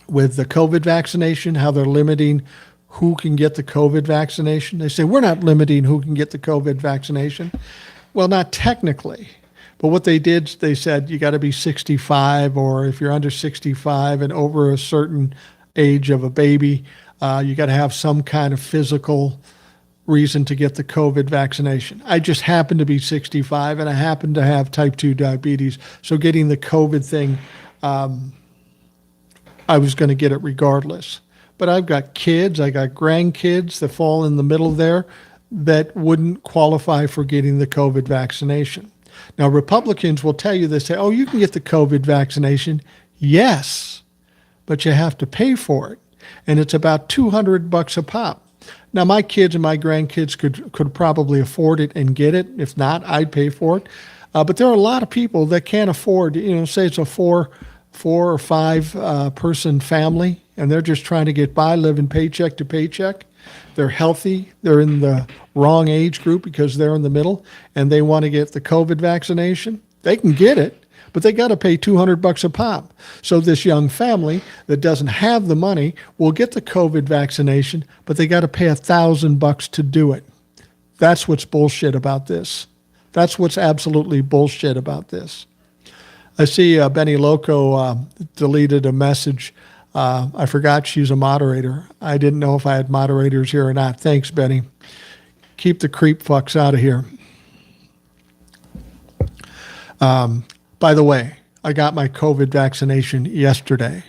COVID vaccination, how they're limiting who can get the COVID vaccination. They say, we're not limiting who can get the COVID vaccination. Well, not technically. But what they did, they said you got to be 65, or if you're under 65 and over a certain age of a baby, you got to have some kind of physical reason to get the COVID vaccination. I just happen to be 65, and I happen to have type 2 diabetes. So getting the COVID thing, I was going to get it regardless. But I've got kids, I got grandkids that fall in the middle there that wouldn't qualify for getting the COVID vaccination. Now, Republicans will tell you, they say, oh, you can get the COVID vaccination. Yes, but you have to pay for it. And it's about $200 a pop. Now, my kids and my grandkids could probably afford it and get it. If not, I'd pay for it. But there are a lot of people that can't afford, say it's a four or five person family, and they're just trying to get by, living paycheck to paycheck. They're healthy. They're in the wrong age group because they're in the middle, and they want to get the COVID vaccination. They can get it, but they got to pay $200 a pop. So this young family that doesn't have the money will get the COVID vaccination, but they got to pay $1,000 to do it. That's what's bullshit about this. That's what's absolutely bullshit about this. I see Benny Loco deleted a message. I forgot she's a moderator. I didn't know if I had moderators here or not. Thanks, Benny. Keep the creep fucks out of here. By the way, I got my COVID vaccination yesterday.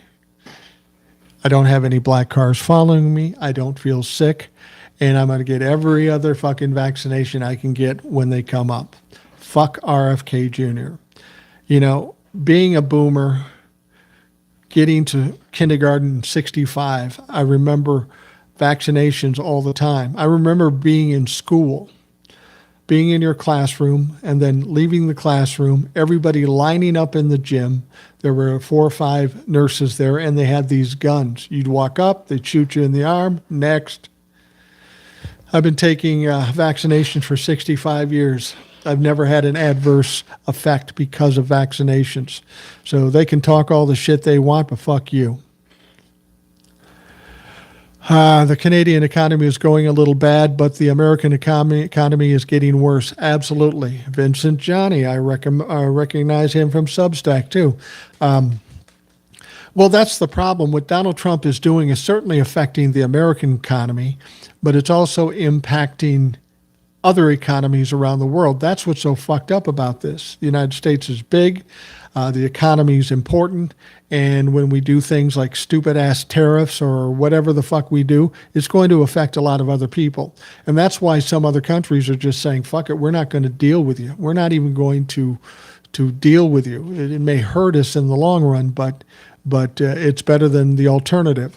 I don't have any black cars following me. I don't feel sick. And I'm going to get every other fucking vaccination I can get when they come up. Fuck RFK Jr. Being a boomer, getting to kindergarten 65, I remember vaccinations all the time. I remember being in school, being in your classroom, and then leaving the classroom, everybody lining up in the gym. There were 4 or 5 nurses there, and they had these guns. You'd walk up, they'd shoot you in the arm, next. I've been taking vaccinations for 65 years. I've never had an adverse effect because of vaccinations. So they can talk all the shit they want, but fuck you. The Canadian economy is going a little bad, but the American economy is getting worse. Absolutely. Vincent Johnny, I recognize him from Substack too. Well, that's the problem. What Donald Trump is doing is certainly affecting the American economy, but it's also impacting other economies around the world. That's what's so fucked up about this. The United States is big. The economy is important. And when we do things like stupid-ass tariffs or whatever the fuck we do, it's going to affect a lot of other people. And that's why some other countries are just saying, fuck it, we're not going to deal with you. We're not even going to deal with you. It may hurt us in the long run, but it's better than the alternative.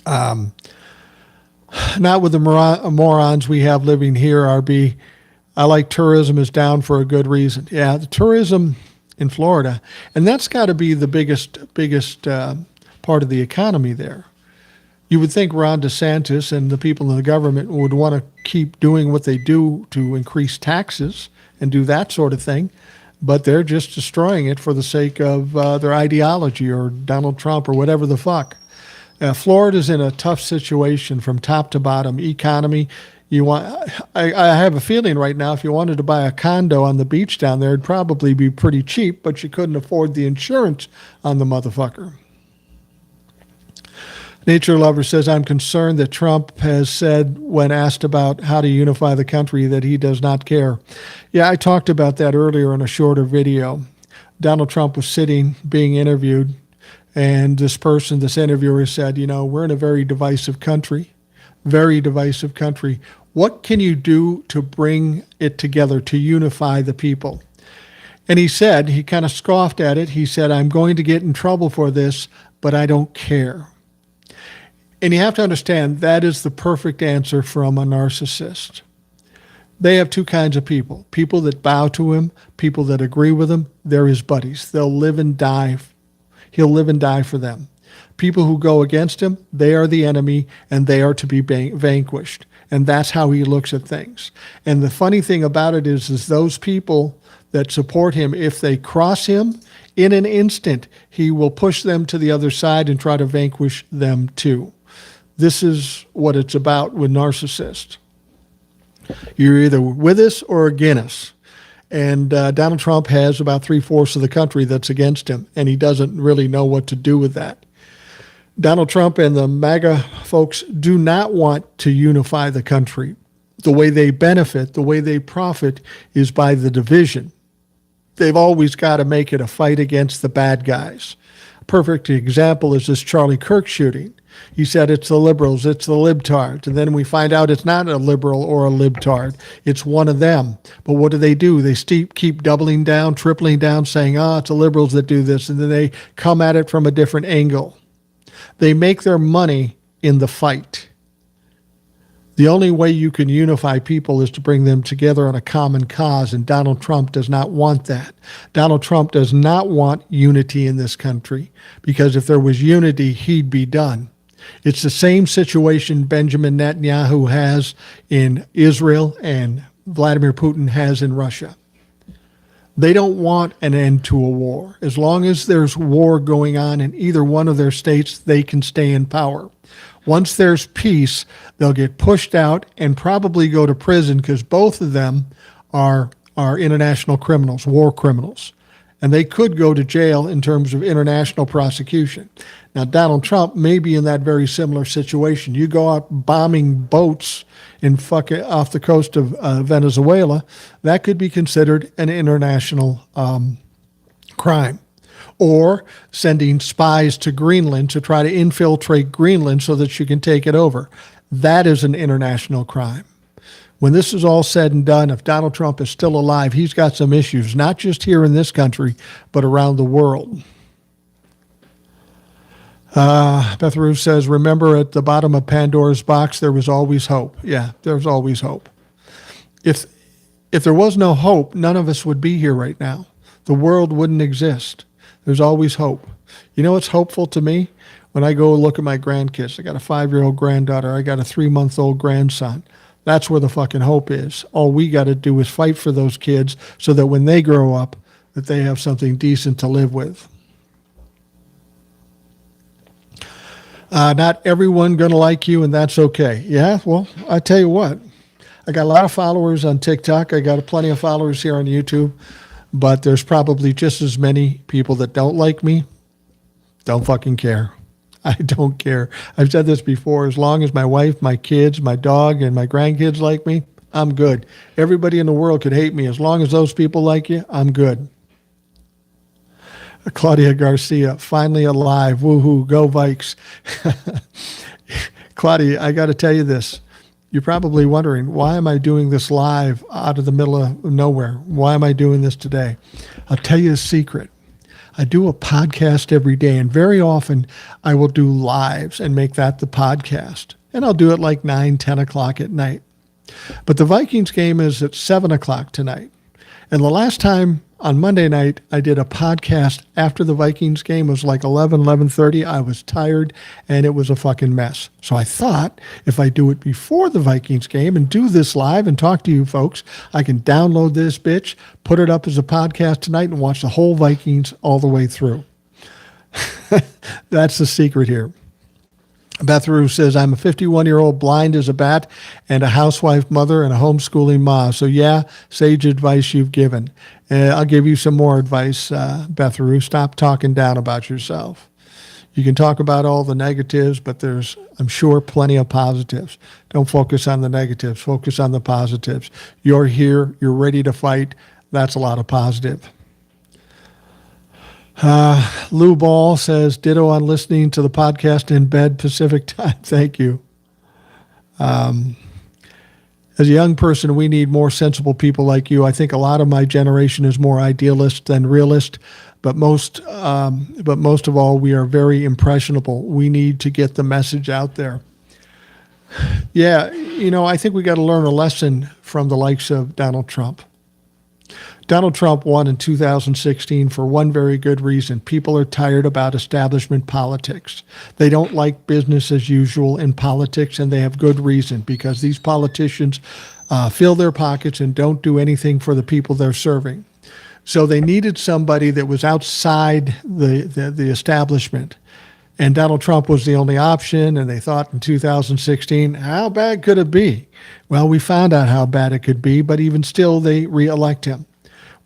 Not with the morons we have living here, RB. I like tourism is down for a good reason. Yeah, the tourism in Florida, and that's got to be the biggest part of the economy there. You would think Ron DeSantis and the people in the government would want to keep doing what they do to increase taxes and do that sort of thing, but they're just destroying it for the sake of their ideology or Donald Trump or whatever the fuck. Florida's in a tough situation from top to bottom. Economy. I have a feeling right now if you wanted to buy a condo on the beach down there, it'd probably be pretty cheap, but you couldn't afford the insurance on the motherfucker. Nature Lover says, I'm concerned that Trump has said when asked about how to unify the country that he does not care. Yeah, I talked about that earlier in a shorter video. Donald Trump was sitting, being interviewed, and this interviewer said, we're in a very divisive country. Very divisive country. What can you do to bring it together, to unify the people? And he said, he kind of scoffed at it. He said, I'm going to get in trouble for this, but I don't care. And you have to understand that is the perfect answer from a narcissist. They have two kinds of people. People that bow to him, people that agree with him, they're his buddies. They'll live and die. He'll live and die for them. People who go against him, they are the enemy, and they are to be vanquished. And that's how he looks at things. And the funny thing about it is those people that support him, if they cross him, in an instant, he will push them to the other side and try to vanquish them too. This is what it's about with narcissists. You're either with us or against us. And Donald Trump has about 3/4 of the country that's against him, and he doesn't really know what to do with that. Donald Trump and the MAGA folks do not want to unify the country. The way they benefit, the way they profit is by the division. They've always got to make it a fight against the bad guys. A perfect example is this Charlie Kirk shooting. He said it's the liberals, it's the libtards. And then we find out it's not a liberal or a libtard. It's one of them. But what do? They keep doubling down, tripling down, saying, it's the liberals that do this. And then they come at it from a different angle. They make their money in the fight. The only way you can unify people is to bring them together on a common cause, and Donald Trump does not want that. Donald Trump does not want unity in this country, because if there was unity, he'd be done. It's the same situation Benjamin Netanyahu has in Israel and Vladimir Putin has in Russia. They don't want an end to a war. As long as there's war going on in either one of their states, they can stay in power. Once there's peace, they'll get pushed out and probably go to prison because both of them are international criminals, war criminals. And they could go to jail in terms of international prosecution. Now, Donald Trump may be in that very similar situation. You go out bombing boats off the coast of Venezuela, that could be considered an international crime. Or sending spies to Greenland to try to infiltrate Greenland so that you can take it over. That is an international crime. When this is all said and done, if Donald Trump is still alive, he's got some issues, not just here in this country, but around the world. Beth Ruth says, remember at the bottom of Pandora's box, there was always hope. Yeah, there's always hope. If there was no hope, none of us would be here right now. The world wouldn't exist. There's always hope. You know what's hopeful to me? When I go look at my grandkids, I got a 5-year-old granddaughter, I got a 3-month-old grandson. That's where the fucking hope is. All we got to do is fight for those kids so that when they grow up, that they have something decent to live with. Not everyone going to like you, and that's okay. Yeah, well, I tell you what. I got a lot of followers on TikTok. I got plenty of followers here on YouTube. But there's probably just as many people that don't like me. Don't fucking care. I don't care. I've said this before. As long as my wife, my kids, my dog, and my grandkids like me, I'm good. Everybody in the world could hate me. As long as those people like you, I'm good. Claudia Garcia, finally alive. Woohoo, go Vikes. Claudia, I got to tell you this. You're probably wondering, why am I doing this live out of the middle of nowhere? Why am I doing this today? I'll tell you a secret. I do a podcast every day, and very often I will do lives and make that the podcast. And I'll do it like 9, 10 o'clock at night. But the Vikings game is at 7 o'clock tonight. And the last time on Monday night, I did a podcast after the Vikings game. It was like 11:30. I was tired, and it was a fucking mess. So I thought if I do it before the Vikings game and do this live and talk to you folks, I can download this bitch, put it up as a podcast tonight, and watch the whole Vikings all the way through. That's the secret here. Beth Rue says, I'm a 51-year-old blind as a bat and a housewife mother and a homeschooling mom. So, yeah, sage advice you've given. I'll give you some more advice, Beth Rue. Stop talking down about yourself. You can talk about all the negatives, but there's, I'm sure, plenty of positives. Don't focus on the negatives. Focus on the positives. You're here. You're ready to fight. That's a lot of positive. Lou Ball says, ditto on listening to the podcast in bed Pacific time. Thank you. As a young person, we need more sensible people like you. I think a lot of my generation is more idealist than realist, but most of all, we are very impressionable. We need to get the message out there. Yeah, I think we got to learn a lesson from the likes of Donald Trump. Donald Trump won in 2016 for one very good reason. People are tired about establishment politics. They don't like business as usual in politics, and they have good reason because these politicians fill their pockets and don't do anything for the people they're serving. So they needed somebody that was outside the establishment. And Donald Trump was the only option, and they thought in 2016, how bad could it be? Well, we found out how bad it could be, but even still, they re-elect him.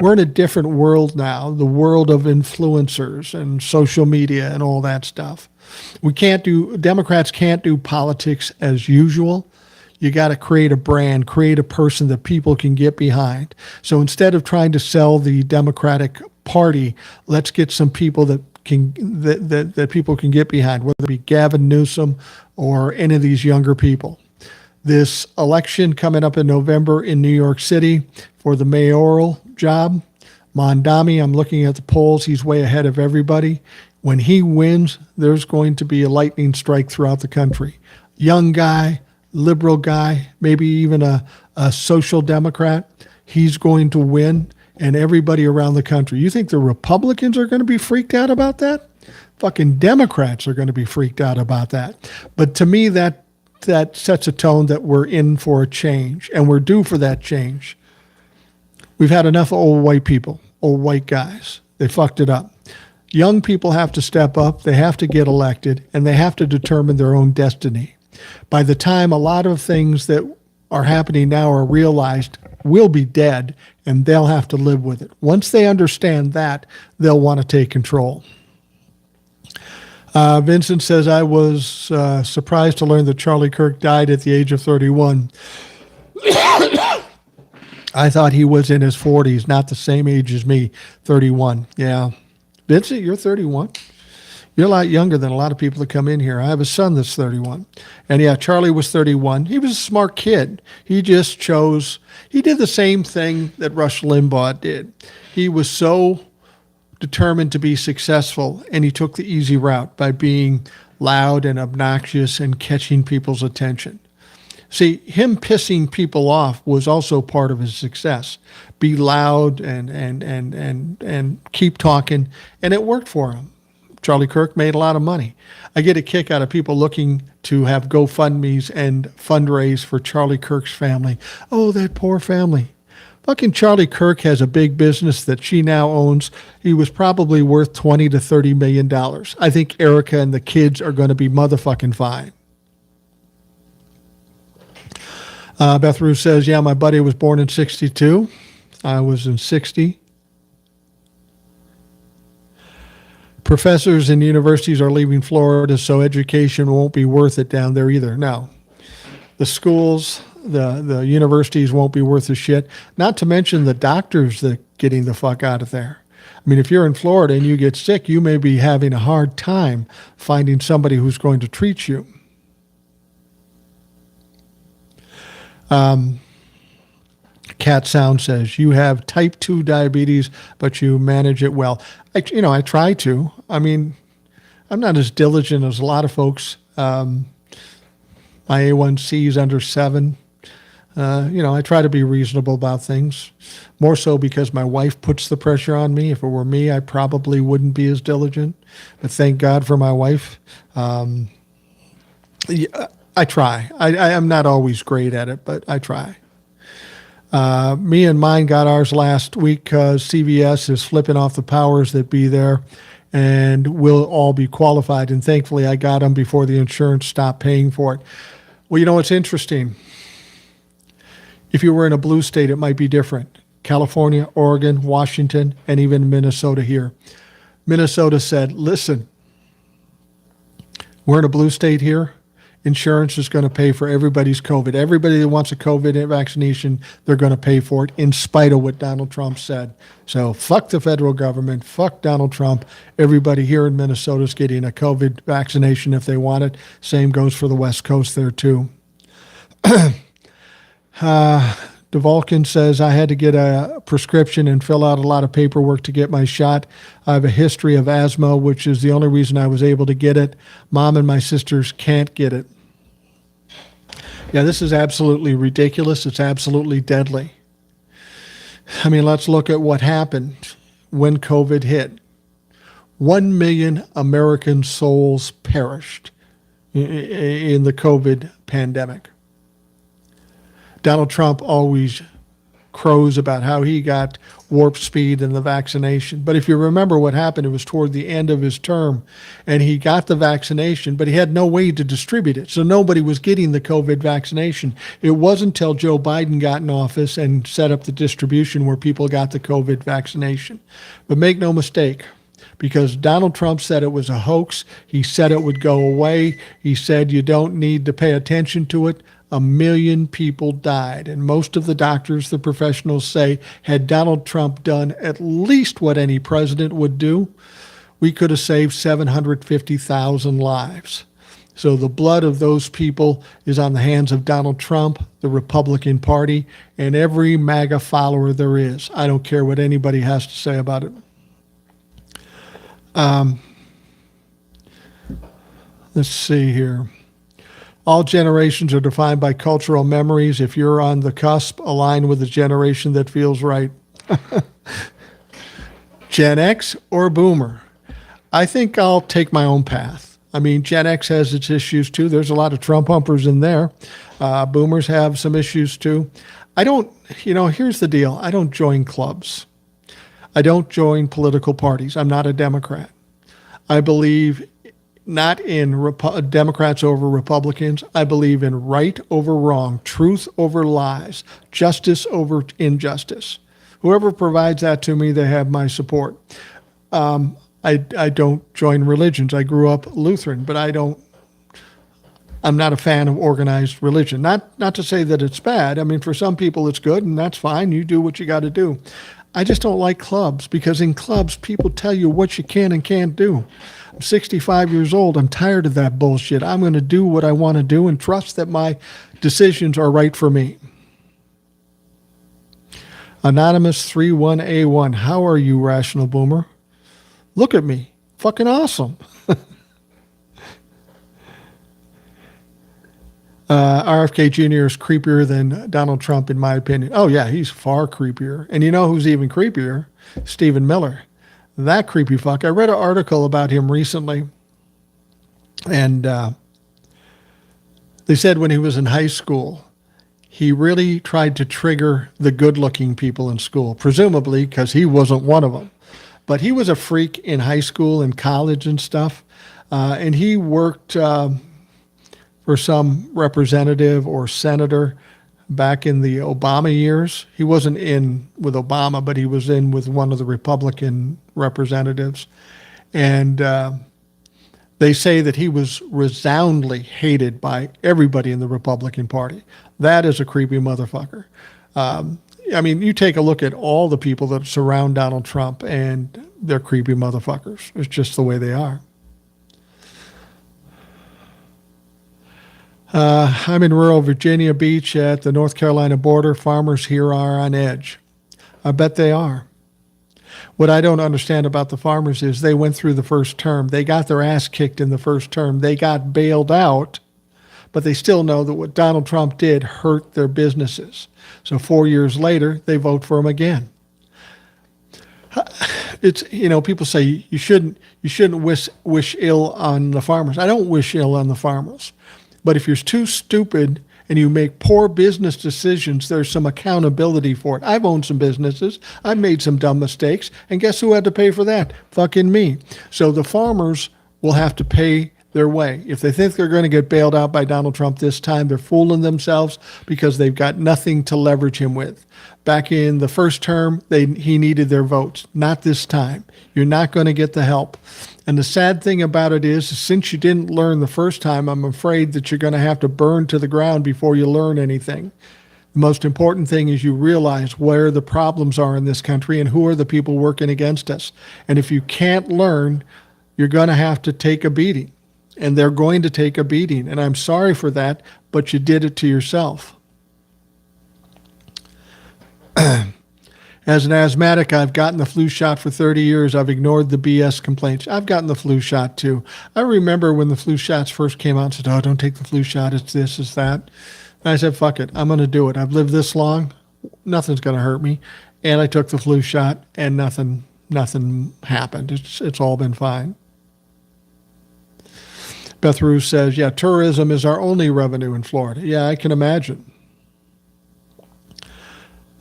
We're in a different world now, the world of influencers and social media and all that stuff. Democrats can't do politics as usual. You got to create a brand, create a person that people can get behind. So instead of trying to sell the Democratic Party, let's get some people that people can get behind, whether it be Gavin Newsom or any of these younger people. This election coming up in November in New York City for the mayoral job, Mondami, I'm looking at the polls, he's way ahead of everybody. When he wins, there's going to be a lightning strike throughout the country. Young guy, liberal guy, maybe even a social democrat, he's going to win, and everybody around the country. You think the Republicans are going to be freaked out about that? Fucking Democrats are going to be freaked out about that. But to me, that sets a tone that we're in for a change, and we're due for that change. We've had enough of old white people, old white guys. They fucked it up. Young people have to step up, they have to get elected, and they have to determine their own destiny. By the time a lot of things that are happening now are realized, we'll be dead, and they'll have to live with it. Once they understand that, they'll want to take control. Vincent says, I was surprised to learn that Charlie Kirk died at the age of 31. I thought he was in his 40s, not the same age as me, 31. Yeah. Vincent, you're 31. You're a lot younger than a lot of people that come in here. I have a son that's 31. And yeah, Charlie was 31. He was a smart kid. He just chose, he did the same thing that Rush Limbaugh did. He was so determined to be successful, and he took the easy route by being loud and obnoxious and catching people's attention. See, him pissing people off was also part of his success. Be loud and keep talking, and it worked for him. Charlie Kirk made a lot of money. I get a kick out of people looking to have GoFundMes and fundraise for Charlie Kirk's family. Oh, that poor family. Fucking Charlie Kirk has a big business that she now owns. He was probably worth $20 to $30 million. I think Erica and the kids are going to be motherfucking fine. Beth Ruth says, yeah, my buddy was born in 62. I was in 60. Professors and universities are leaving Florida, so education won't be worth it down there either. No. The schools, the universities won't be worth a shit. Not to mention the doctors that are getting the fuck out of there. I mean, if you're in Florida and you get sick, you may be having a hard time finding somebody who's going to treat you. Cat Sound says, you have type 2 diabetes, but you manage it well. I try to. I mean, I'm not as diligent as a lot of folks. My A1C is under 7. I try to be reasonable about things, more so because my wife puts the pressure on me. If it were me, I probably wouldn't be as diligent. But thank God for my wife. I try. I am not always great at it, but I try. Me and mine got ours last week because CVS is flipping off the powers that be there, and we'll all be qualified. And thankfully, I got them before the insurance stopped paying for it. Well, it's interesting. If you were in a blue state, it might be different. California, Oregon, Washington, and even Minnesota here. Minnesota said, listen, we're in a blue state here. Insurance is going to pay for everybody's COVID. Everybody that wants a COVID vaccination, they're going to pay for it in spite of what Donald Trump said. So fuck the federal government, fuck Donald Trump. Everybody here in Minnesota is getting a COVID vaccination if they want it. Same goes for the West Coast there too. DeVolkin says, I had to get a prescription and fill out a lot of paperwork to get my shot. I have a history of asthma, which is the only reason I was able to get it. Mom and my sisters can't get it. Yeah, this is absolutely ridiculous. It's absolutely deadly. I mean, let's look at what happened when COVID hit. 1 million American souls perished in the COVID pandemic. Donald Trump always crows about how he got warp speed in the vaccination. But if you remember what happened, it was toward the end of his term, and he got the vaccination, but he had no way to distribute it. So nobody was getting the COVID vaccination. It wasn't until Joe Biden got in office and set up the distribution where people got the COVID vaccination. But make no mistake, because Donald Trump said it was a hoax. He said it would go away. He said you don't need to pay attention to it. 1 million people died. And most of the doctors, the professionals say, had Donald Trump done at least what any president would do, we could have saved 750,000 lives. So the blood of those people is on the hands of Donald Trump, the Republican Party, and every MAGA follower there is. I don't care what anybody has to say about it. Let's see here. All generations are defined by cultural memories. If you're on the cusp, align with the generation that feels right. Gen X or Boomer? I think I'll take my own path. I mean, Gen X has its issues too. There's a lot of Trump humpers in there. Boomers have some issues too. Here's the deal. I don't join clubs. I don't join political parties. I'm not a Democrat. I believe not in Democrats over Republicans. I believe in right over wrong, truth over lies, justice over injustice. Whoever provides that to me, they have my support. I don't join religions. I grew up Lutheran, but I'm not a fan of organized religion. Not to say that it's bad. I mean, for some people it's good, and that's fine. You do what you got to do. I just don't like clubs, because in clubs, people tell you what you can and can't do. I'm 65 years old. I'm tired of that bullshit. I'm going to do what I want to do and trust that my decisions are right for me. Anonymous 31A1, how are you, Rational Boomer? Look at me. Fucking awesome. RFK Jr. is creepier than Donald Trump, in my opinion. Oh, yeah, he's far creepier. And you know who's even creepier? Stephen Miller. That creepy fuck. I read an article about him recently, and They said when he was in high school, he really tried to trigger the good-looking people in school, presumably because he wasn't one of them. But he was a freak in high school and college and stuff, and he worked for some representative or senator back in the Obama years. He wasn't in with Obama, but he was in with one of the Republican representatives. And they say that he was resoundingly hated by everybody in the Republican Party. That is a creepy motherfucker. I mean, you take a look at all the people that surround Donald Trump, and they're creepy motherfuckers. It's just the way they are. I'm in rural Virginia Beach at the North Carolina border. Farmers here are on edge. I bet they are. What I don't understand about the farmers is they went through the first term. They got their ass kicked in the first term. They got bailed out, but they still know that what Donald Trump did hurt their businesses. So 4 years later, they vote for him again. It's, you know, people say you shouldn't wish ill on the farmers. I don't wish ill on the farmers. But if you're too stupid and you make poor business decisions, there's some accountability for it. I've owned some businesses. I've made some dumb mistakes. And guess who had to pay for that? Fucking me. So the farmers will have to pay their way. If they think they're going to get bailed out by Donald Trump this time, they're fooling themselves because they've got nothing to leverage him with. Back in the first term, he needed their votes. Not this time. You're not going to get the help. And the sad thing about it is, since you didn't learn the first time, I'm afraid that you're going to have to burn to the ground before you learn anything. The most important thing is you realize where the problems are in this country and who are the people working against us. And if you can't learn, you're going to have to take a beating. And they're going to take a beating. And I'm sorry for that, but you did it to yourself. As an asthmatic, I've gotten the flu shot for 30 years. I've ignored the BS complaints. I've gotten the flu shot too. I remember when the flu shots first came out and said, oh, don't take the flu shot. It's this, it's that. And I said, fuck it. I'm going to do it. I've lived this long. Nothing's going to hurt me. And I took the flu shot and nothing happened. It's all been fine. Beth Roos says, yeah, tourism is our only revenue in Florida. Yeah, I can imagine.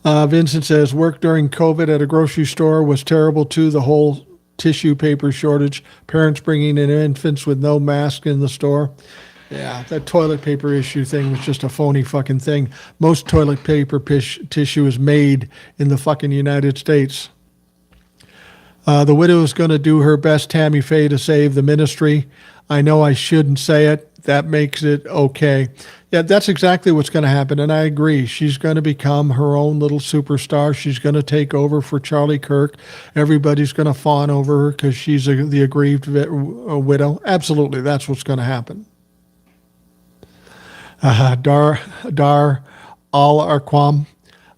Vincent says, work during COVID at a grocery store was terrible too. The whole tissue paper shortage, parents bringing in infants with no mask in the store. Yeah, that toilet paper issue thing was just a phony fucking thing. Most toilet paper tissue is made in the fucking United States. The widow is going to do her best, Tammy Faye, to save the ministry. I know I shouldn't say it. That makes it okay. Yeah, that's exactly what's going to happen, and I agree. She's going to become her own little superstar. She's going to take over for Charlie Kirk. Everybody's going to fawn over her because she's the aggrieved widow. Absolutely, that's what's going to happen. Dar Al-Arqam,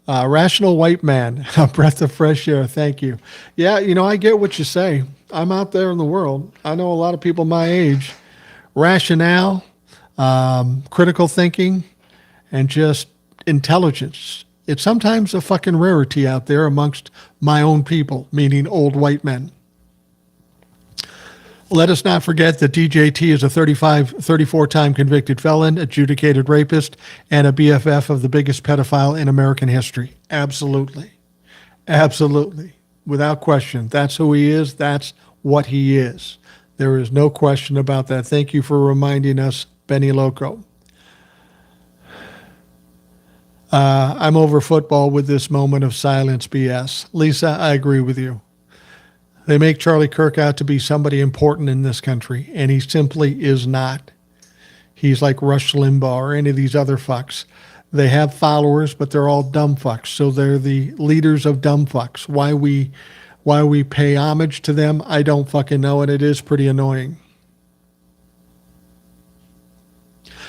rational white man, a breath of fresh air. Thank you. Yeah, you know, I get what you say. I'm out there in the world. I know a lot of people my age. Rationale, critical thinking, and just intelligence. It's sometimes a fucking rarity out there amongst my own people, meaning old white men. Let us not forget that DJT is a 34-time convicted felon, adjudicated rapist, and a BFF of the biggest pedophile in American history. Absolutely. Absolutely. Without question. That's who he is. That's what he is. There is no question about that. Thank you for reminding us, Benny Loco. I'm over football with this moment of silence BS. Lisa, I agree with you. They make Charlie Kirk out to be somebody important in this country, and he simply is not. He's like Rush Limbaugh or any of these other fucks. They have followers, but they're all dumb fucks. So they're the leaders of dumb fucks. Why we pay homage to them, I don't fucking know, and it is pretty annoying.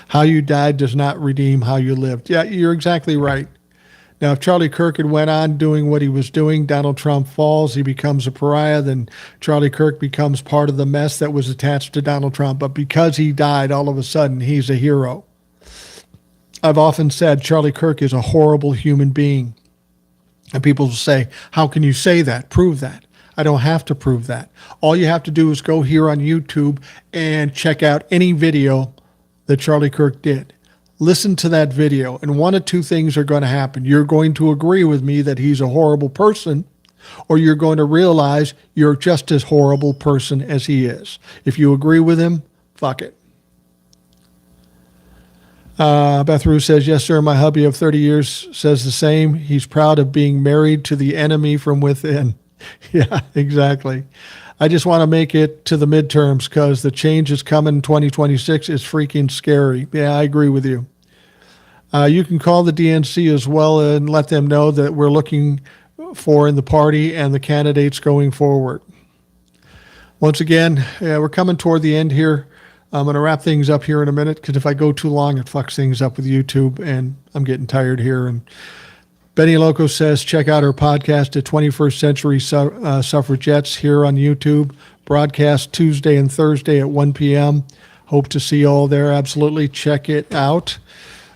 How you died does not redeem how you lived. Yeah, you're exactly right. Now, if Charlie Kirk had went on doing what he was doing, Donald Trump falls, he becomes a pariah, then Charlie Kirk becomes part of the mess that was attached to Donald Trump. But because he died, all of a sudden, he's a hero. I've often said Charlie Kirk is a horrible human being. And people will say, how can you say that? Prove that. I don't have to prove that. All you have to do is go here on YouTube and check out any video that Charlie Kirk did. listen to that video, and one of two things are going to happen. You're going to agree with me that he's a horrible person, or you're going to realize you're just as horrible person as he is. If you agree with him, fuck it. Beth Rue says, yes, sir. My hubby of 30 years says the same. He's proud of being married to the enemy from within. Yeah, exactly. I just want to make it to the midterms because the change is coming in 2026 is freaking scary. Yeah, I agree with you. You can call the DNC as well and let them know that we're looking for in the party and the candidates going forward. Once again, we're coming toward the end here. I'm going to wrap things up here in a minute because if I go too long, it fucks things up with YouTube, and I'm getting tired here. And Benny Loco says, check out our podcast at 21st Century Suffragettes here on YouTube. Broadcast Tuesday and Thursday at 1 p.m. Hope to see you all there. Absolutely. Check it out.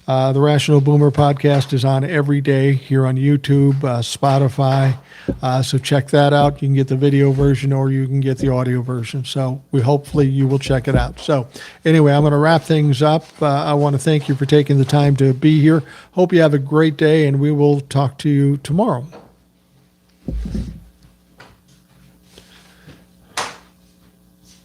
The Rational Boomer podcast is on every day here on YouTube, Spotify. So check that out. You can get the video version or you can get the audio version. So hopefully you will check it out. So anyway, I'm going to wrap things up. I want to thank you for taking the time to be here. Hope you have a great day, and we will talk to you tomorrow.